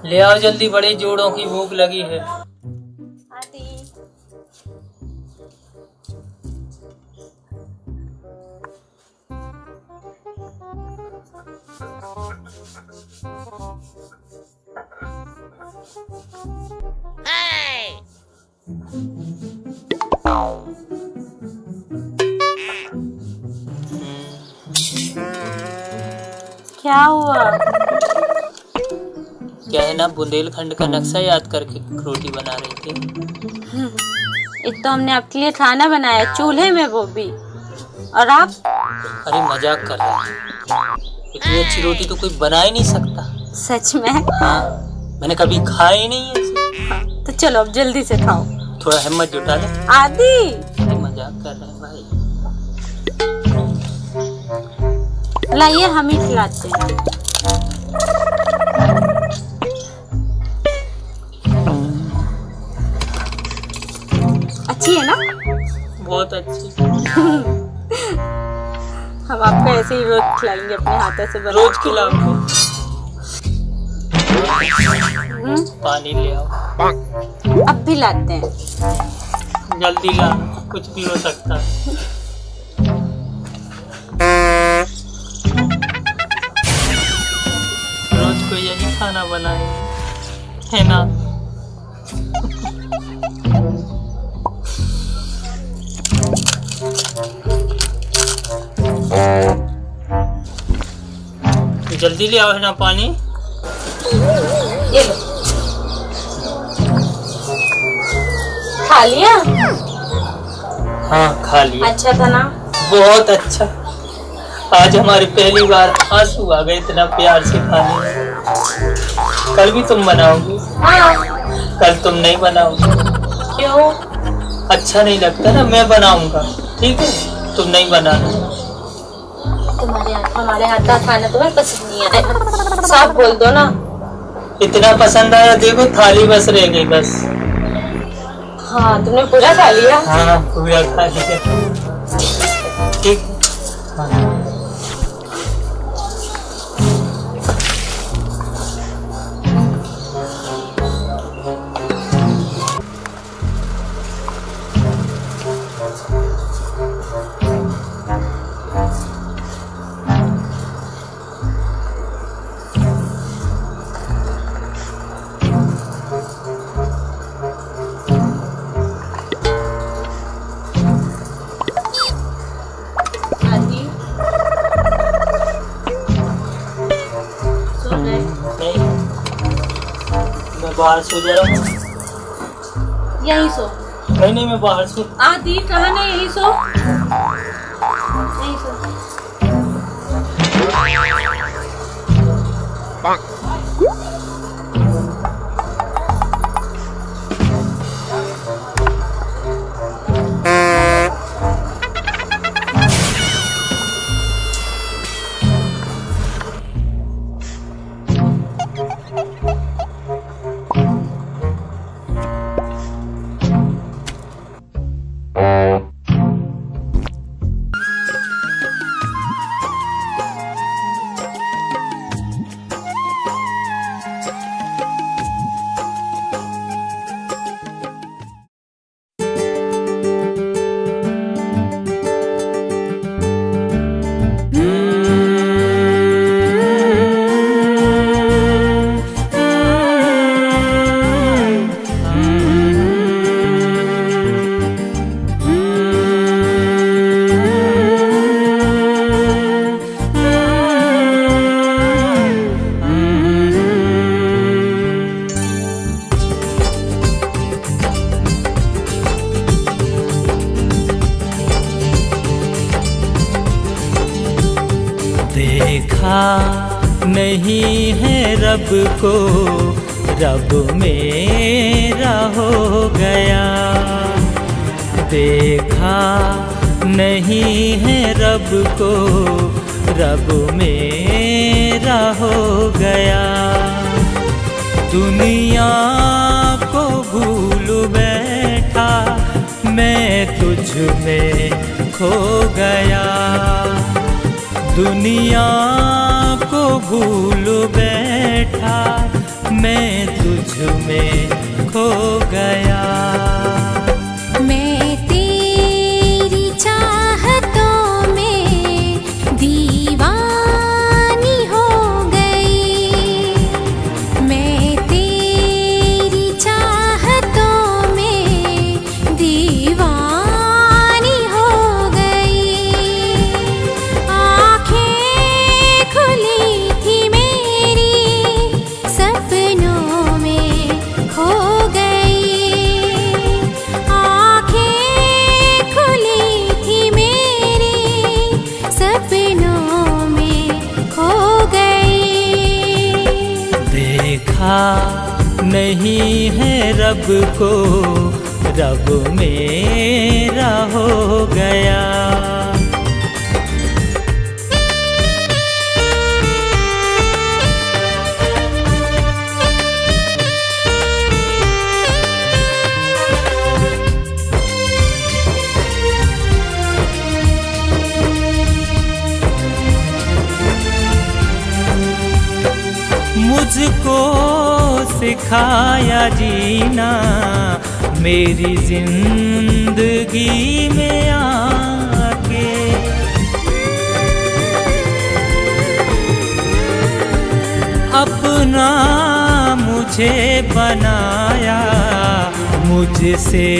ले आओ जल्दी, बड़े जोड़ों की भूख लगी है। आदि। क्या हुआ? क्या है ना, बुंदेलखंड का नक्शा याद करके रोटी बना रही थी। एक तो हमने आपके लिए खाना बनाया चूल्हे में, वो भी, और आप? अरे मजाक कर रहा है, इतनी अच्छी रोटी तो कोई बना ही नहीं सकता। सच में? हाँ, मैंने कभी खाई नहीं है ऐसे। तो चलो अब जल्दी से खाओ। थोड़ा हिम्मत जुटा ले। आदि, अरे मजाक कर रहे हैं भाई। लाइए हम ही खिलाते हैं। अच्छी है ना? बहुत अच्छी। हम आपको ऐसे ही रोज खिलाएंगे अपने हाथों से बना। रोज खिलाओ। पानी ले आओ। अब भी लाते हैं। जल्दी ला, कुछ भी हो सकता है। रोज को यही खाना बनाए, है ना? जल्दी ले आओ, है ना पानी। ये लो। खा लिया? हाँ खा लिया। अच्छा था ना? बहुत अच्छा। आज हमारी पहली बार आंसू आ गए इतना प्यार से खाने। कल भी तुम बनाओगी? हाँ। कल तुम नहीं बनाओगी? क्यों? अच्छा नहीं लगता ना, मैं बनाऊंगा, ठीक है? तुम नहीं बनाना। हमारे हाथ का खाना तुम्हें पसंद नहीं आया, साफ बोल दो ना। इतना पसंद आया, देखो थाली बस रह गई बस। हाँ, तुमने पूरा खा लिया? हाँ पूरा खा लिया, ठीक। हाँ। बाहर सो जा रहा हूँ। यहीं सो। नहीं मैं बाहर सो। आदि कहाँ नहीं, यहीं सो। यहीं सो। देखा नहीं है रब को, रब मेरा हो गया। देखा नहीं है रब को, रब मेरा हो गया। दुनिया को भूल बैठा मैं तुझ में खो गया। दुनिया को भूल बैठा मैं तुझ में खो गया। मैं तेरी चाहतों में दीवानी हो गई। रब को रब मेरा हो गया। मुझको सिखाया जीना मेरी जिंदगी में आके, अपना मुझे बनाया मुझसे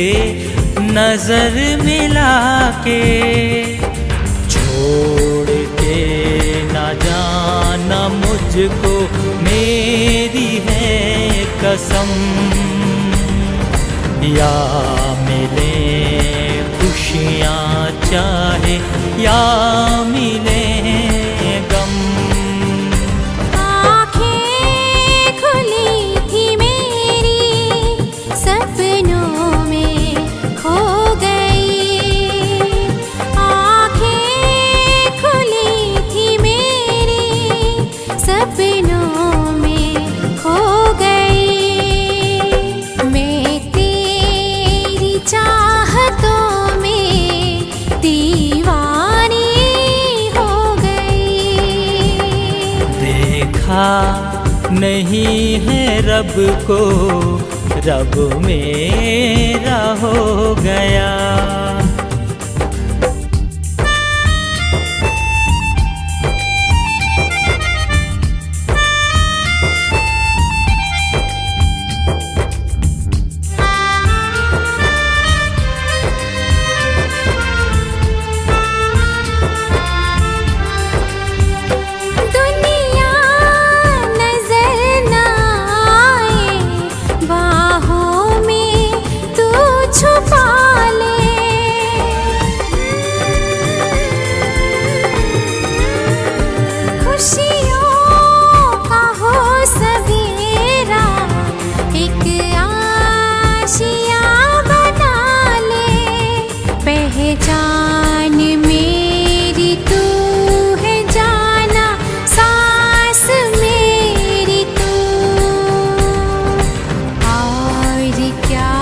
नजर मिला के, छोड़ के ना जाना मुझको मेरी है कसम, या मिले खुशियाँ चाहे या मिले गम। आँखें खुली थी मेरी सपनों में खो गई, आँखें खुली थी मेरी सपनों में खो गई। मैं तेरी चाहतों में दीवानी हो गई। देखा नहीं है रब को रब मेरा हो गया। दुनिया नजर न आए बाहों में तू छुपा ले, खुशियों का हो सवेरा एक आशिया बना ले। पहचान मेरी तू है जाना सांस मेरी तू, और क्या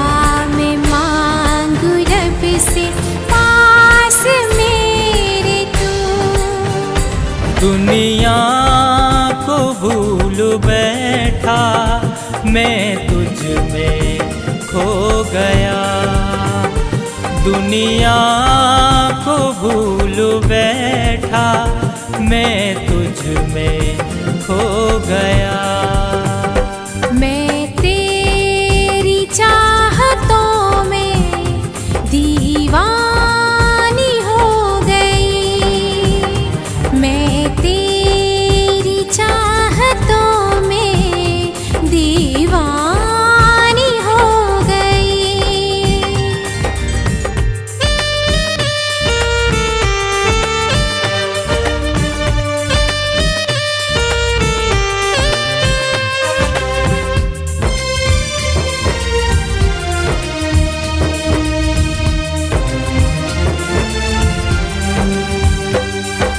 मैं मांगू रब से पास मेरे तू। दुनिया को भूल बैठा मैं तुझ में खो गया, दुनिया को भूल बैठा मैं तुझ में खो गया। मैं तेरी चाहतों में दीवानी हो गई, मैं तेरी चाहतों में दीवानी हो गई।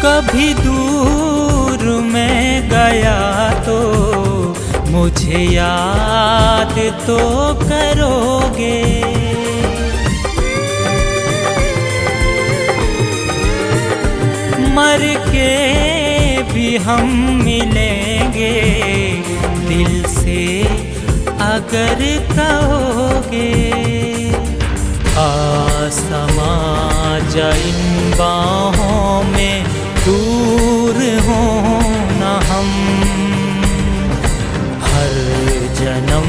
कभी दूर मैं गया तो मुझे याद तो करोगे, मर के भी हम मिलेंगे दिल से अगर कहोगे। आसमां जा इन बाहों में दूर हो न हम, हर जन्म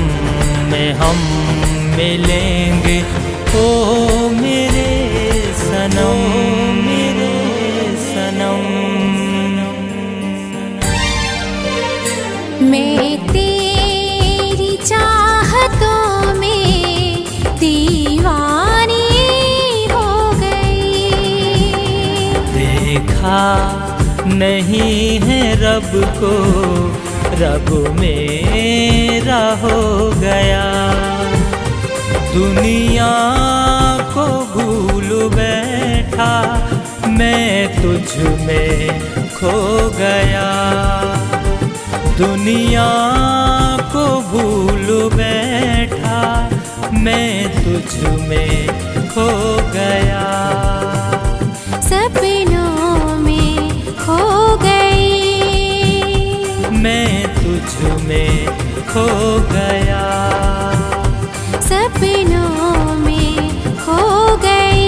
में हम मिलेंगे ओ मेरे सनम, मेरे सनम। मैं तेरी चाहतों में दीवानी हो गई। देखा नहीं है रब को रब मेरा हो गया। दुनिया को भूल बैठा मैं तुझ में खो गया, दुनिया को भूल बैठा मैं तुझ में खो गया। सपनों में खो गई, मैं तुझ में खो गया, सपनों में खो गई।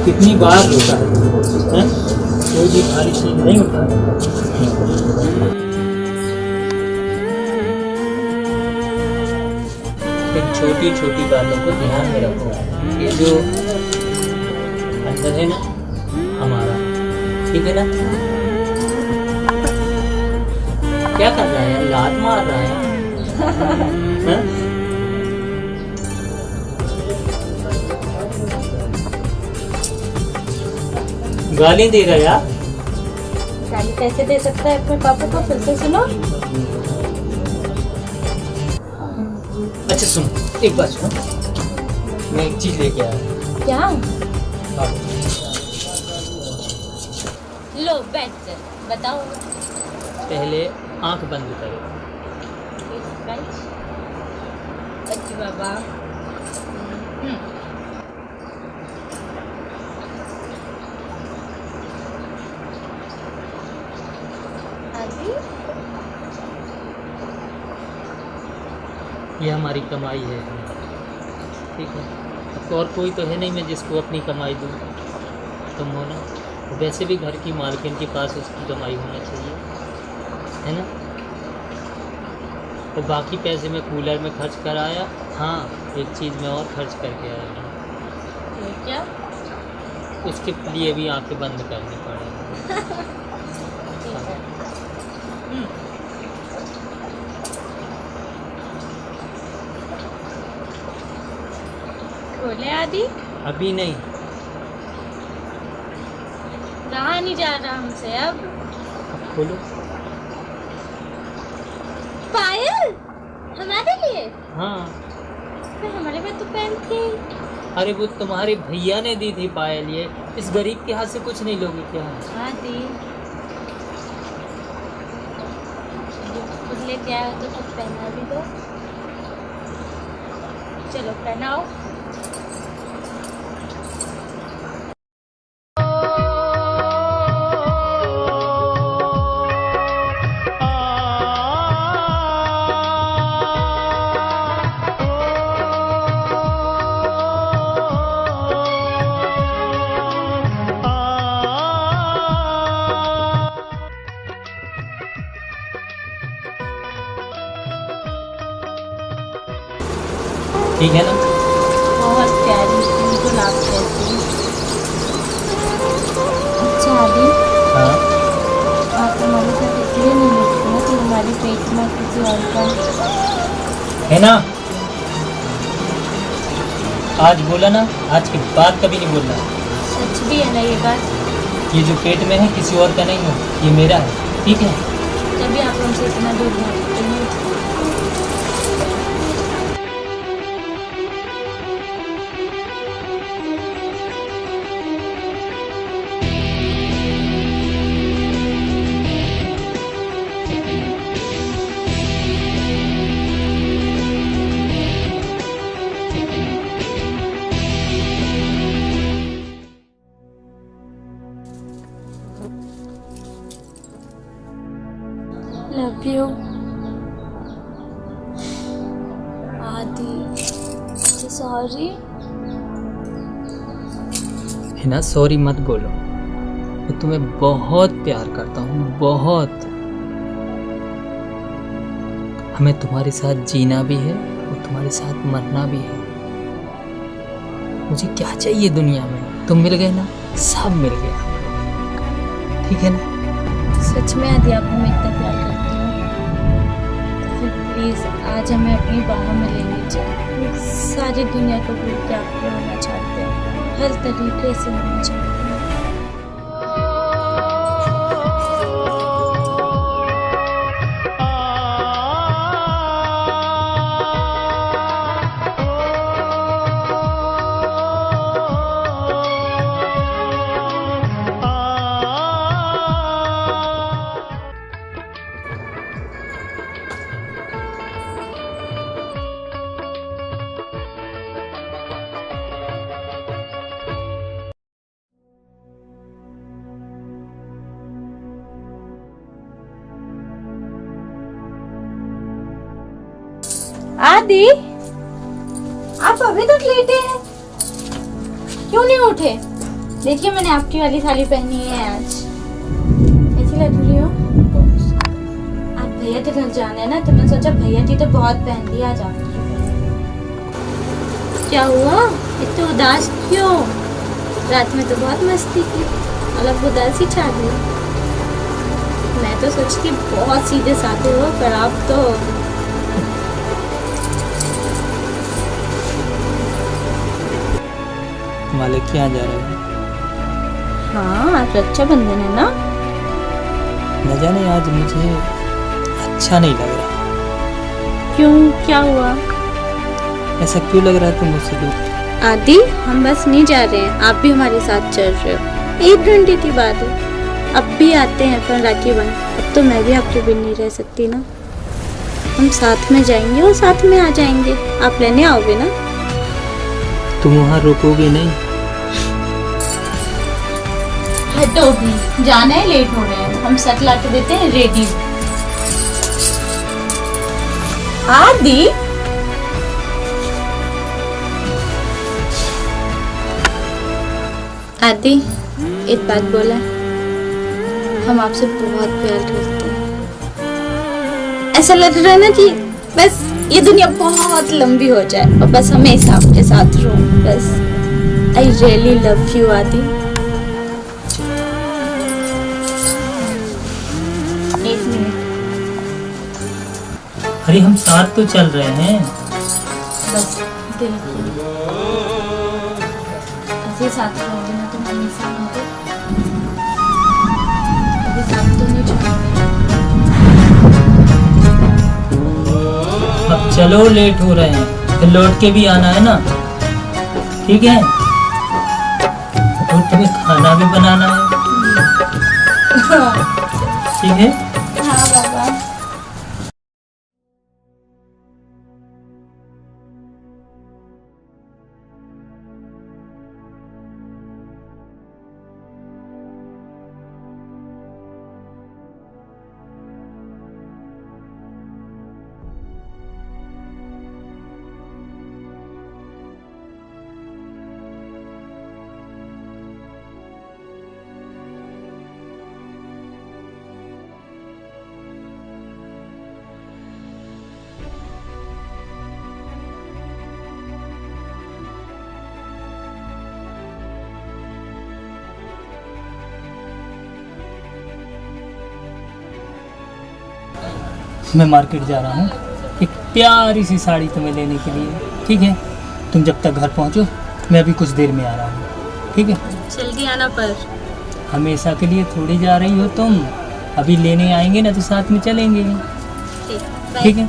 कितनी बार रोता है, कोई भी भारी चीज नहीं उठा। इन छोटी छोटी बातों को ध्यान में रखो। ये जो अंदर है ना हमारा, ठीक है ना? क्या कर रहा है? लात मार रहा है? गाली दे रहा है यार। गाली कैसे दे सकता है अपने पापा को? फिर से सुनो। अच्छा सुन, एक बात सुनो, मैं एक चीज लेके आया। क्या? हाँ। लो बैठ कर बताओ। पहले आंख बंद करो। अच्छा बाबा। ये हमारी कमाई है, ठीक है? अब और कोई तो है नहीं मैं जिसको अपनी कमाई दूँ। तुम हो ना, वैसे भी घर की मालकिन के पास उसकी कमाई होना चाहिए, है ना? तो बाकी पैसे मैं कूलर में खर्च कर आया। हाँ, एक चीज़ मैं और खर्च करके आया हूँ। क्या? उसके लिए भी आंखें बंद करनी पड़ेगी। बोले आदि? अभी नहीं, रहा नहीं जा रहा हमसे अब। खोलो। पायल हमारे लिए? हाँ। फिर हमारे पास तो पेन थी। अरे वो तुम्हारे भैया ने दी थी पायल, ये इस गरीब के हाथ से कुछ नहीं लोगे क्या? आदि खुद लेके आया तो कुछ पहना भी दो। चलो पहनाओ। ठीक है ना? बहुत प्यारी, बिल्कुल आप जैसी। अच्छा आदि, हाँ। आप हमारे साथ इसलिए नहीं मिलते ना कि हमारे पेट में किसी और का है ना? आज बोला ना, आज की बात कभी नहीं बोलना। सच भी है ना ये बात? ये जो पेट में है किसी और का नहीं है, ये मेरा है, ठीक है? तभी आप हमसे इतना दूर भागते हैं। लव यू आदि। सॉरी। है ना? सॉरी मत बोलो, मैं तुम्हें बहुत प्यार करता हूँ, बहुत। हमें तुम्हारे साथ जीना भी है और तुम्हारे साथ मरना भी है। मुझे क्या चाहिए दुनिया में? तुम मिल गए ना, सब मिल गया। ठीक है ना? सच में आदि आपको मैं इतना प्यार करती हूँ, तो फिर प्लीज़ आज हमें अपनी बाहों में ले लीजिए। सारी दुनिया को भूल के आपको होना चाहते हैं, हर तरीके से होना चाहते हैं। आदि, आप अभी तक लेटे हैं, क्यों नहीं उठे? देखिए मैंने आपकी वाली साड़ी पहनी है आज, कैसी लग रही हो? आप भैया के घर जाना है ना, तो मैंने सोचा भैया जी तो बहुत पहन लिया, आज आपकी क्या हुआ? इतने उदास क्यों? रात में तो बहुत मस्ती की और अब उदासी छा गई। मैं तो सोचती बहुत सीधे साधे हो, पर आप तो मालिक क्या जा रहे हो? हाँ, आज रक्षाबंधन है ना? न जाने आज मुझे अच्छा नहीं लग रहा। क्यों, क्या हुआ? ऐसा क्यों लग रहा है तुम मुझसे दूर? आदि, हम बस नहीं जा रहे हैं, आप भी हमारे साथ चल रहे हो। 1 घंटे की बात है, अब भी आते हैं फिर राखी बन। अब तो मैं भी आपके बिन नहीं रह सकती ना, हम साथ में जाएंगे और साथ में आ जाएंगे। आप लेने आओगे ना? तुम वहाँ रुकोगे नहीं? हटो भी, जाना है, लेट हो रहे हैं। हम शर्ट ला के देते हैं रेडी। आदि, आदि, एक बात बोला, हम आपसे बहुत प्यार करते हैं। ऐसा लग रहा है ना कि बस ये दुनिया बहुत लंबी हो जाए और बस हमेशा आपके साथ रहूं, बस। आई रियली लव यू आदि। एक मिनट, अरे हम साथ तो चल रहे हैं। बस देखिए, ऐसे साथ रहोगे ना तुम हमेशा रहोगे, कभी साथ तो नहीं छोड़ोगे। अब चलो, लेट हो रहे हैं, फिर लौट के भी आना है ना, ठीक है? और तुम्हें खाना भी बनाना है, ठीक है? हाँ बाबा। मैं मार्केट जा रहा हूँ, एक प्यारी सी साड़ी तुम्हें लेने के लिए, ठीक है? तुम जब तक घर पहुँचो, मैं अभी कुछ देर में आ रहा हूँ, ठीक है? जल्दी आना पर। हमेशा के लिए थोड़ी जा रही हो तुम, अभी लेने आएंगे ना तो साथ में चलेंगे, ठीक है?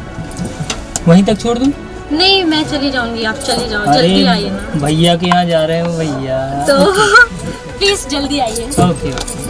वहीं तक छोड़ दूँ? नहीं, मैं चली जाऊंगी, आप चली जाओ, जल्दी आइए ना। भैया के यहाँ जा रहे हो भैया? तो प्लीज जल्दी आइए। ओके।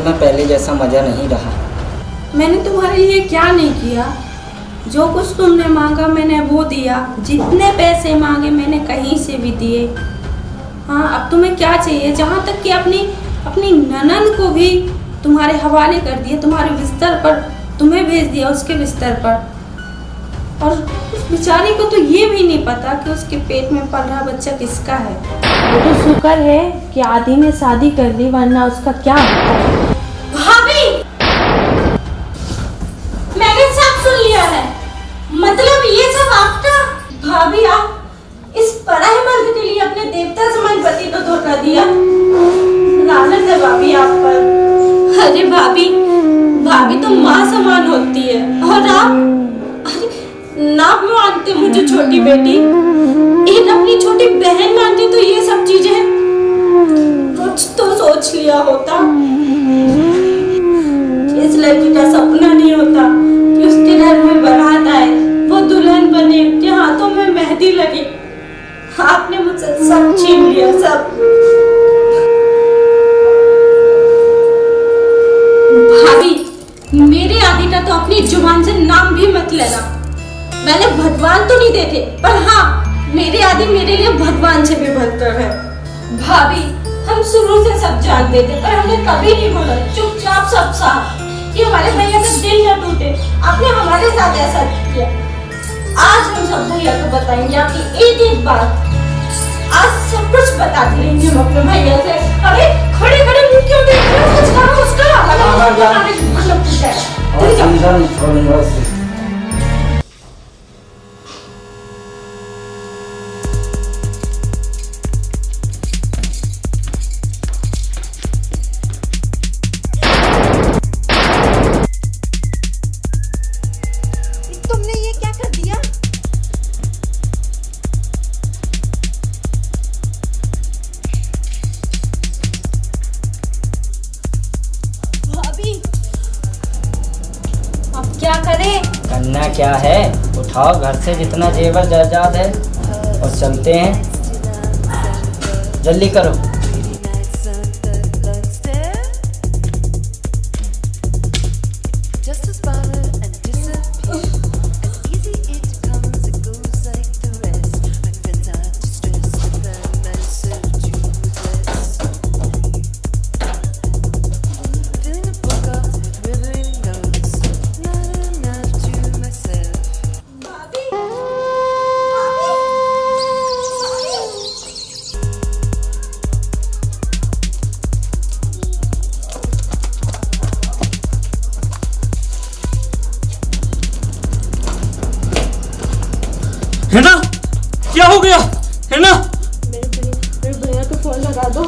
में पहले जैसा मज़ा नहीं रहा। मैंने तुम्हारे लिए क्या नहीं किया? जो कुछ तुमने मांगा मैंने वो दिया, जितने पैसे मांगे मैंने कहीं से भी दिए। हाँ, अब तुम्हें क्या चाहिए? जहाँ तक कि अपनी ननद को भी तुम्हारे हवाले कर दिया, तुम्हारे बिस्तर पर तुम्हें भेज दिया, उसके बिस्तर पर। और उस बेचारी को तो ये भी नहीं पता कि उसके पेट में पल रहा बच्चा किसका है। वो तो शुक्र है कि आदि ने शादी कर ली, वरना उसका क्या होता। भाभी, मैंने सब सुन लिया है। मतलब ये सब आपका? भाभी, आप इस पराये मर्द के लिए अपने देवता समान पति को धोखा दिया। लानत है भाभी आप पर। अरे भाभी तो माँ समान होती है, और आप ना मानते मुझे छोटी बेटी, एक अपनी छोटी बहन मानती तो ये सब चीजें कुछ तो सोच लिया होता। इस लड़की का सपना नहीं होता कि उसके घर में बारात आए, वो दुल्हन बने, उसके हाथों में मेहंदी लगे। आपने मुझसे सब छीन लिया, सब। भाभी, मेरे आदि का तो अपनी जुबान से नाम भी मत लेना। मैंने भगवान तो नहीं देखे, पर हाँ, मेरे आदि मेरे लिए भगवान से भी बदतर है। भाभी, हम शुरू से सब जानते थे, पर हमने कभी नहीं बोला, चुपचाप सब साफ कि हमारे भैया का दिल न टूटे। आपने हमारे साथ ऐसा किया। आज हम सब भैया को बताएंगे आपकी एक एक बात। आज सब कुछ बता देंगे हम अपने भैया से। अरे खड़े खड़े मुंह क्यों देख रहे हो? कुछ करो उसका। तुमने ये क्या कर दिया? भाभी, अब क्या करें? करना क्या है? उठाओ घर से जितना जेवर जायदाद है और चलते हैं। जल्दी करो। है ना? क्या हो गया? है ना? मेरे भैया को फोन लगा दो।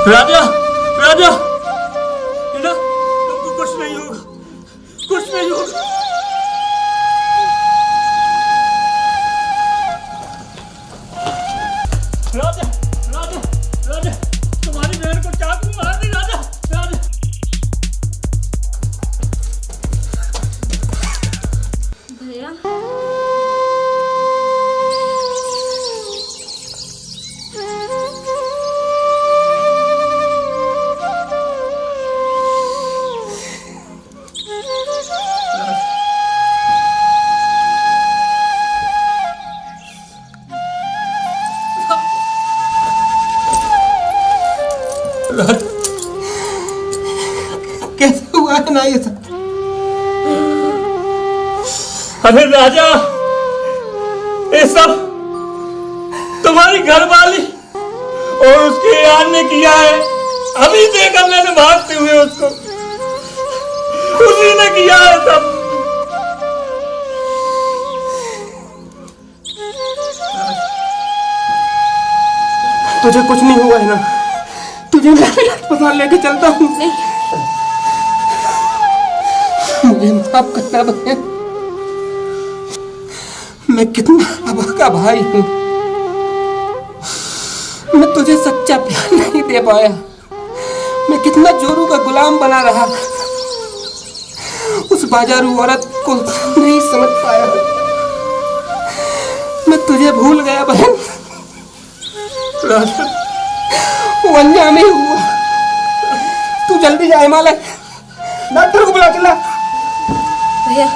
राजा, राजा, है ना? तुमको कुछ नहीं होगा, कुछ नहीं होगा। राजा, राजा, राजा, तुम्हारी बहन को चाकू मार दी। राजा, राजा। भैया, कैसे हुआ है ना ये सब? अरे राजा, ये सब तुम्हारी घरवाली और उसके यार ने किया है। अभी देखा मैंने भागते हुए उसको, उसी ने किया है सब। तुझे कुछ नहीं हुआ है ना? तुझे मैं अस्पताल लेके चलता हूँ। मुझे माफ करना बहन, मैं कितना अभागा भाई हूँ। मैं तुझे सच्चा प्यार नहीं दे पाया। मैं कितना जोरू का गुलाम बना रहा, उस बाजारू औरत को नहीं समझ पाया। मैं तुझे भूल गया बहन। राशन वो अनजाने हुआ। तू जल्दी जा हिमालय, डॉक्टर को बुला के ला। भैया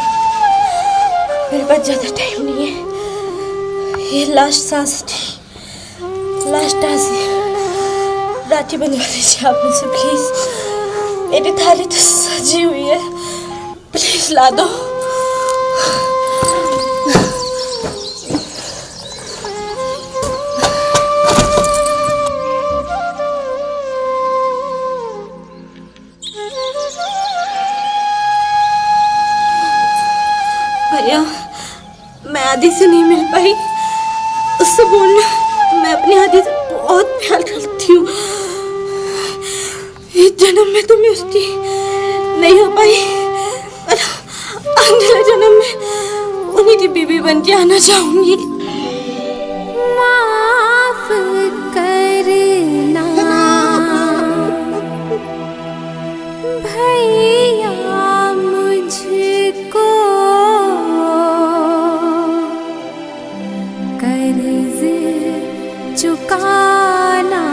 मेरे पास ज़्यादा टाइम नहीं है, ये लास्ट सांस थी, लास्ट सांस राखी बनवा दीजिए आप मुझसे प्लीज़। मेरी थाली तो सजी हुई है, प्लीज़ ला दो। भैया मैं आदि से नहीं मिल पाई, उससे बोलना मैं अपनी आदि से बहुत प्यार करती हूँ। इस जन्म में तो मैं उसकी नहीं हो पाई, पर अगले जन्म में उन्हीं की बीवी बन के आना चाहूंगी। माफ करना भैया मुझको, कर्ज चुकाना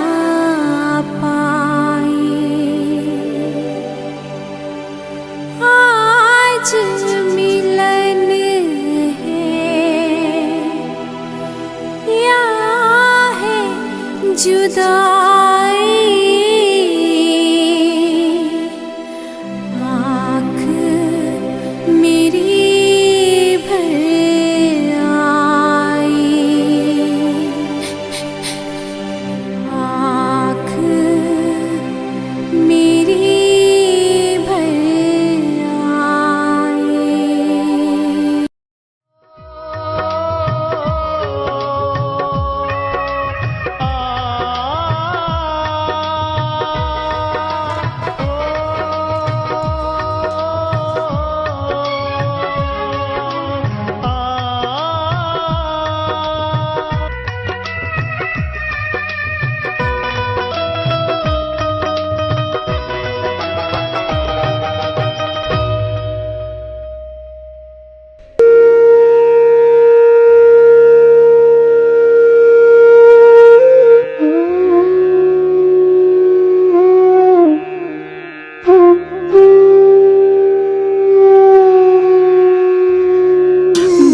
पाए, आज मिलन है या है जुदाई, आँख मेरी भर आई, आँख मेरी भर आई।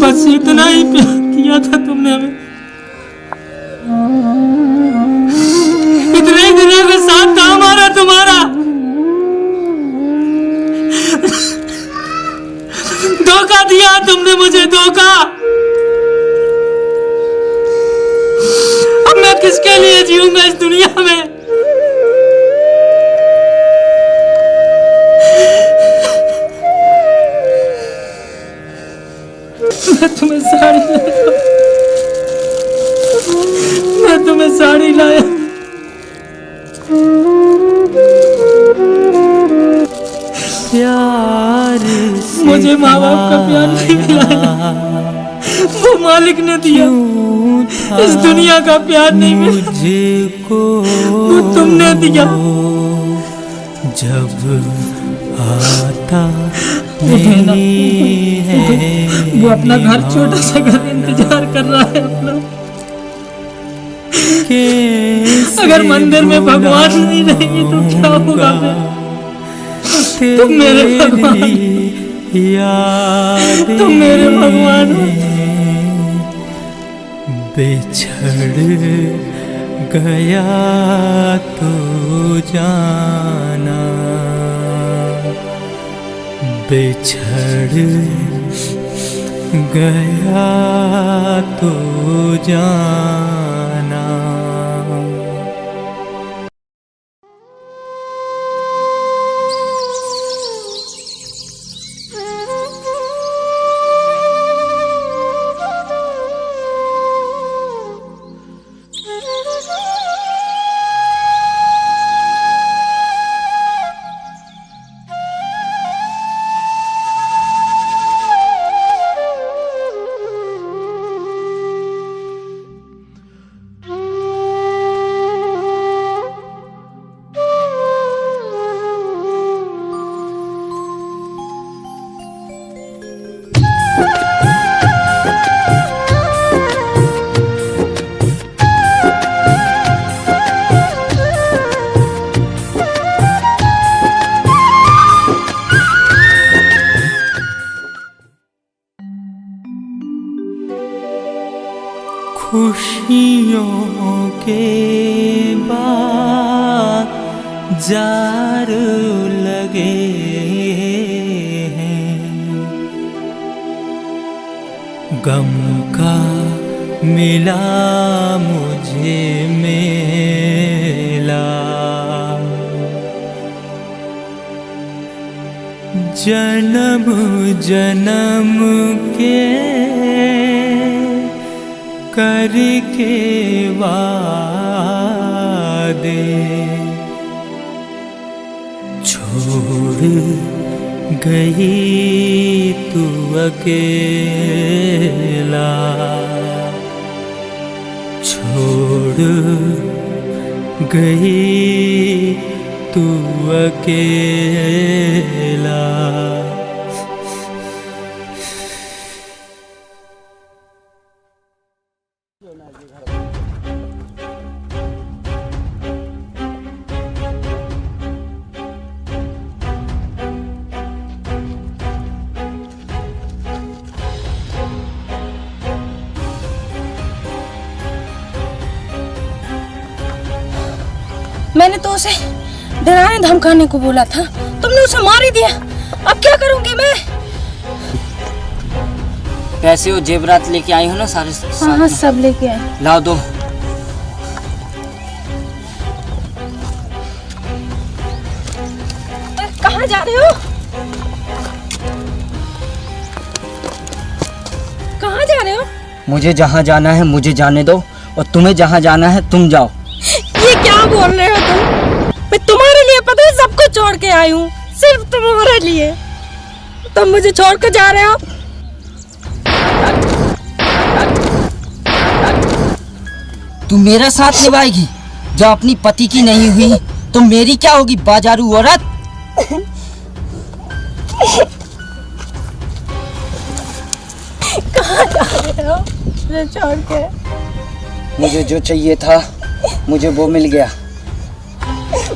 बस इतना ही प्यार किया था तुमने हमें, इतने दिनों के साथ था हमारा तुम्हारा। धोखा दिया तुमने मुझे, धोखा। अब मैं किसके लिए जीऊंगा इस दुनिया में? मैं तुम्हें साड़ी लाया, मैं तुम्हें साड़ी लाया। प्यार मुझे माँ बाप का प्यार नहीं मिला, वो मालिक ने दिया। इस दुनिया का प्यार नहीं मिला, मुझको वो तुमने दिया। जब आता वो नहीं है, वो अपना घर, छोटा सा घर इंतजार कर रहा है अपना। अगर मंदिर में भगवान नहीं रहेंगे तो क्या होगा फिर? तुम मेरे भगवान, तुम मेरे भगवान हो। बिछड़ गया तो जाना, बिछड़ गया तो जाना। खुशियों के बाद जार लगे हैं, गम का मिला मुझे मेला, जन्म जन्म के करके वादे छोड़ गई तू अकेला, छोड़ गई तू अकेला। मैंने तो उसे डराने धमकाने को बोला था, तुमने उसे मार ही दिया। अब क्या करूंगी मैं? पैसे और जेवरात लेके आई हो ना सारे? हाँ सब लेके आए। लाओ दो। कहाँ जा रहे हो? कहाँ जा रहे हो? मुझे जहाँ जाना है मुझे जाने दो, और तुम्हें जहाँ जाना है तुम जाओ। ये क्या बोल रहे हो तुम? मैं तुम्हारे लिए पता है सब कुछ छोड़ के आई हूँ, सिर्फ तुम्हारे लिए। तुम मुझे छोड़ कर जा रहे हो? तू मेरा साथ निभाएगी? जो अपनी पति की नहीं हुई तो मेरी क्या होगी बाजारू औरत? कहाँ जा रहे हो मुझे छोड़ के? मुझे जो चाहिए था मुझे वो मिल गया।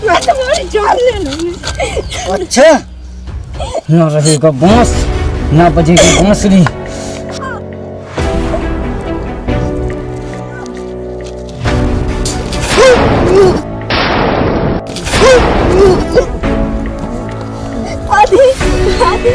मैं तुम्हारी जान ले लूंगी। अच्छा, ना रहेगा बांस ना बजेगी बांसुरी। आदि, आदि।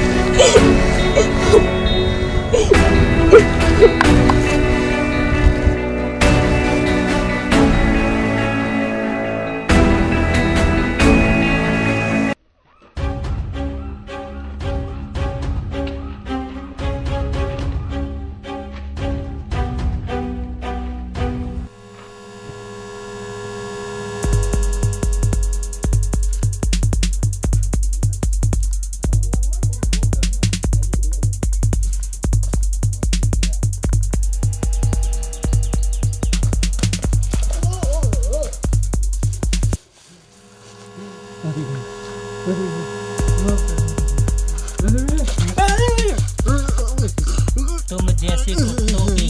तुम जैसे कुत्तों की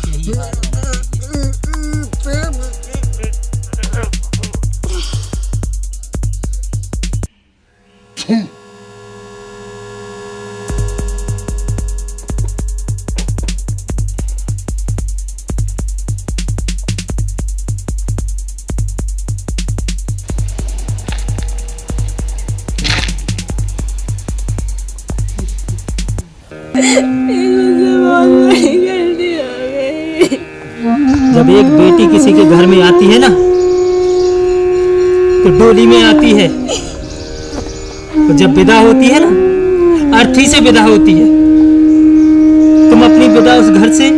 यही हाल होना चाहिए। जब एक बेटी किसी के घर में आती है ना तो डोली में आती है, और जब विदा होती है ना अर्थी से विदा होती है। तुम अपनी विदा उस घर से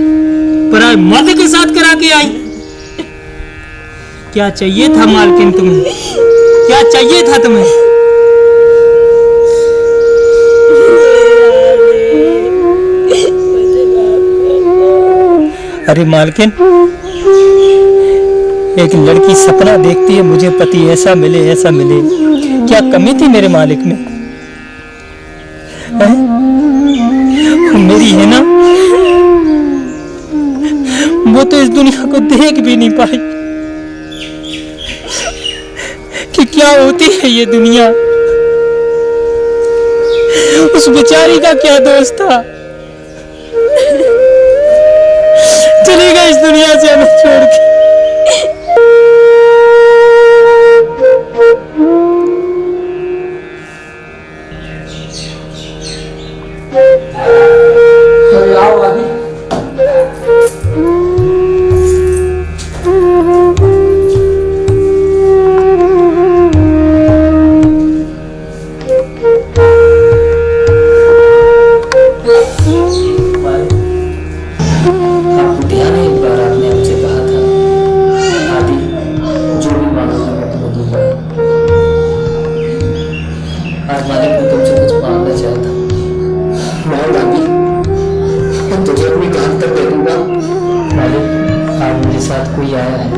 पराए मर्द के साथ करा के आई। क्या चाहिए था मालकिन तुम्हें? क्या चाहिए था तुम्हें? अरे मालकिन, एक लड़की सपना देखती है मुझे पति ऐसा मिले ऐसा मिले। क्या कमी थी मेरे मालिक में? मेरी है ना, वो तो इस दुनिया को देख भी नहीं पाई कि क्या होती है ये दुनिया। उस बेचारी का क्या दोष था? इस दुनिया से हमें छोड़ के। अरे आओ आदि। आपको ध्यान है एक बार आपने हमसे कहा था आदि जो भी मांगोगे मैं तुम्हें दूंगा। आज मालिक ने तुमसे कुछ मांगना चाहता। मांग आदि, मैं तुझे अपनी कान तक दे दूंगा। मालिक आज मेरे साथ कोई आया है,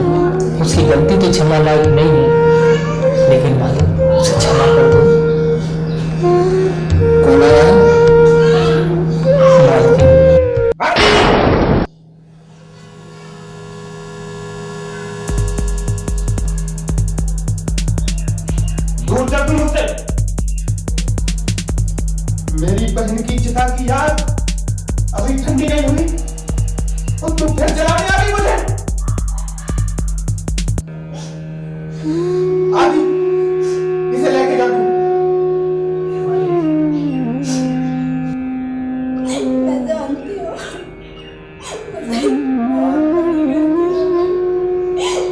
उसकी गलती तो क्षमा लायक नहीं है, लेकिन मालिक उसे क्षमा कर दो। कौन आया है? मालिक दूर जा तुम मुझसे। मेरी बहन की चिता की याद अभी ठंडी नहीं हुई और तुम फिर जलाने आ गई मुझे। आदि, इसे लेके जा तू। मैं जानती हूँ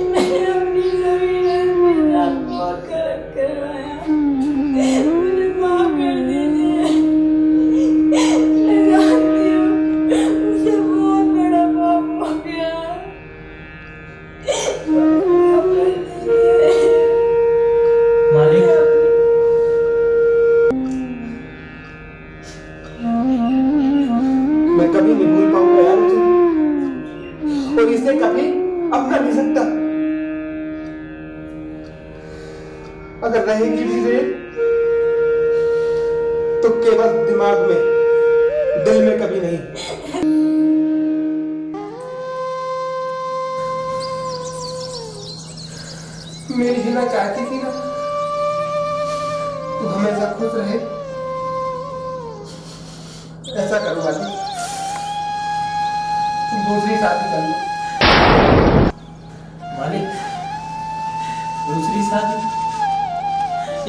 मैंने अपनी जमीन में बहुत गलत करवाया, मुझे माफ कर दीजिए। मैं जानती हूँ मुझसे बहुत बड़ा पाप हो गया, माफ कर दीजिए। मालिक मैं कभी नहीं भूल पाऊंगा यार तुझे, और इसे कभी अपना नहीं सकता। अगर रहेगी भी रेत तो केवल दिमाग में, दिल में कभी नहीं। मेरी हिना चाहती थी ना तू हमेशा खुश रहे। ऐसा करो आदि, दूसरी शादी कर लो। मालिक दूसरी शादी,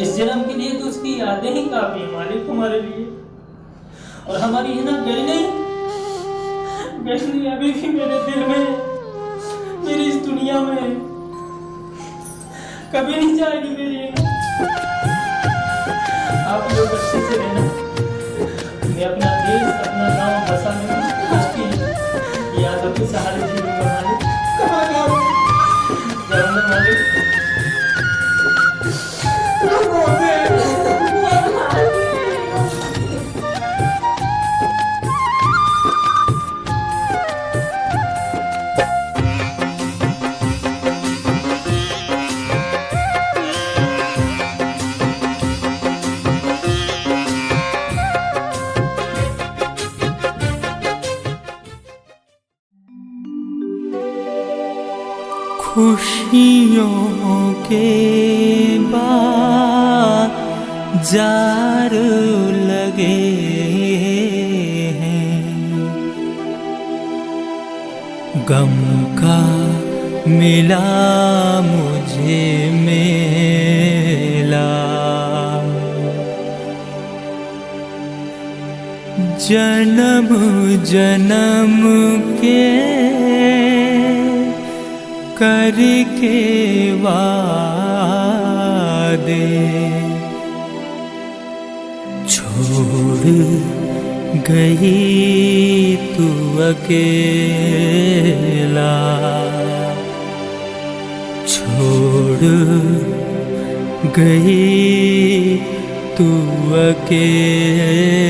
इस जन्म के लिए तो उसकी यादें ही काफी है मालिक हमारे लिए। और हमारी हिना गई नहीं, अभी भी मेरे दिल में, मेरी इस दुनिया में कभी नहीं जाएगी मेरी हिना। आप लोग अच्छे से रहना। मैं अपना देश, अपना गांव बसाने में उसकी यादों के सहारे जीऊंगा मालिक। जाऊंगा मालिक। खुशियों के बाद जार लगे हैं, गम का मिला मुझे मेला, जन्म जन्म के करके वादे छोड़ गई तू अकेला, छोड़ गई तू अकेला।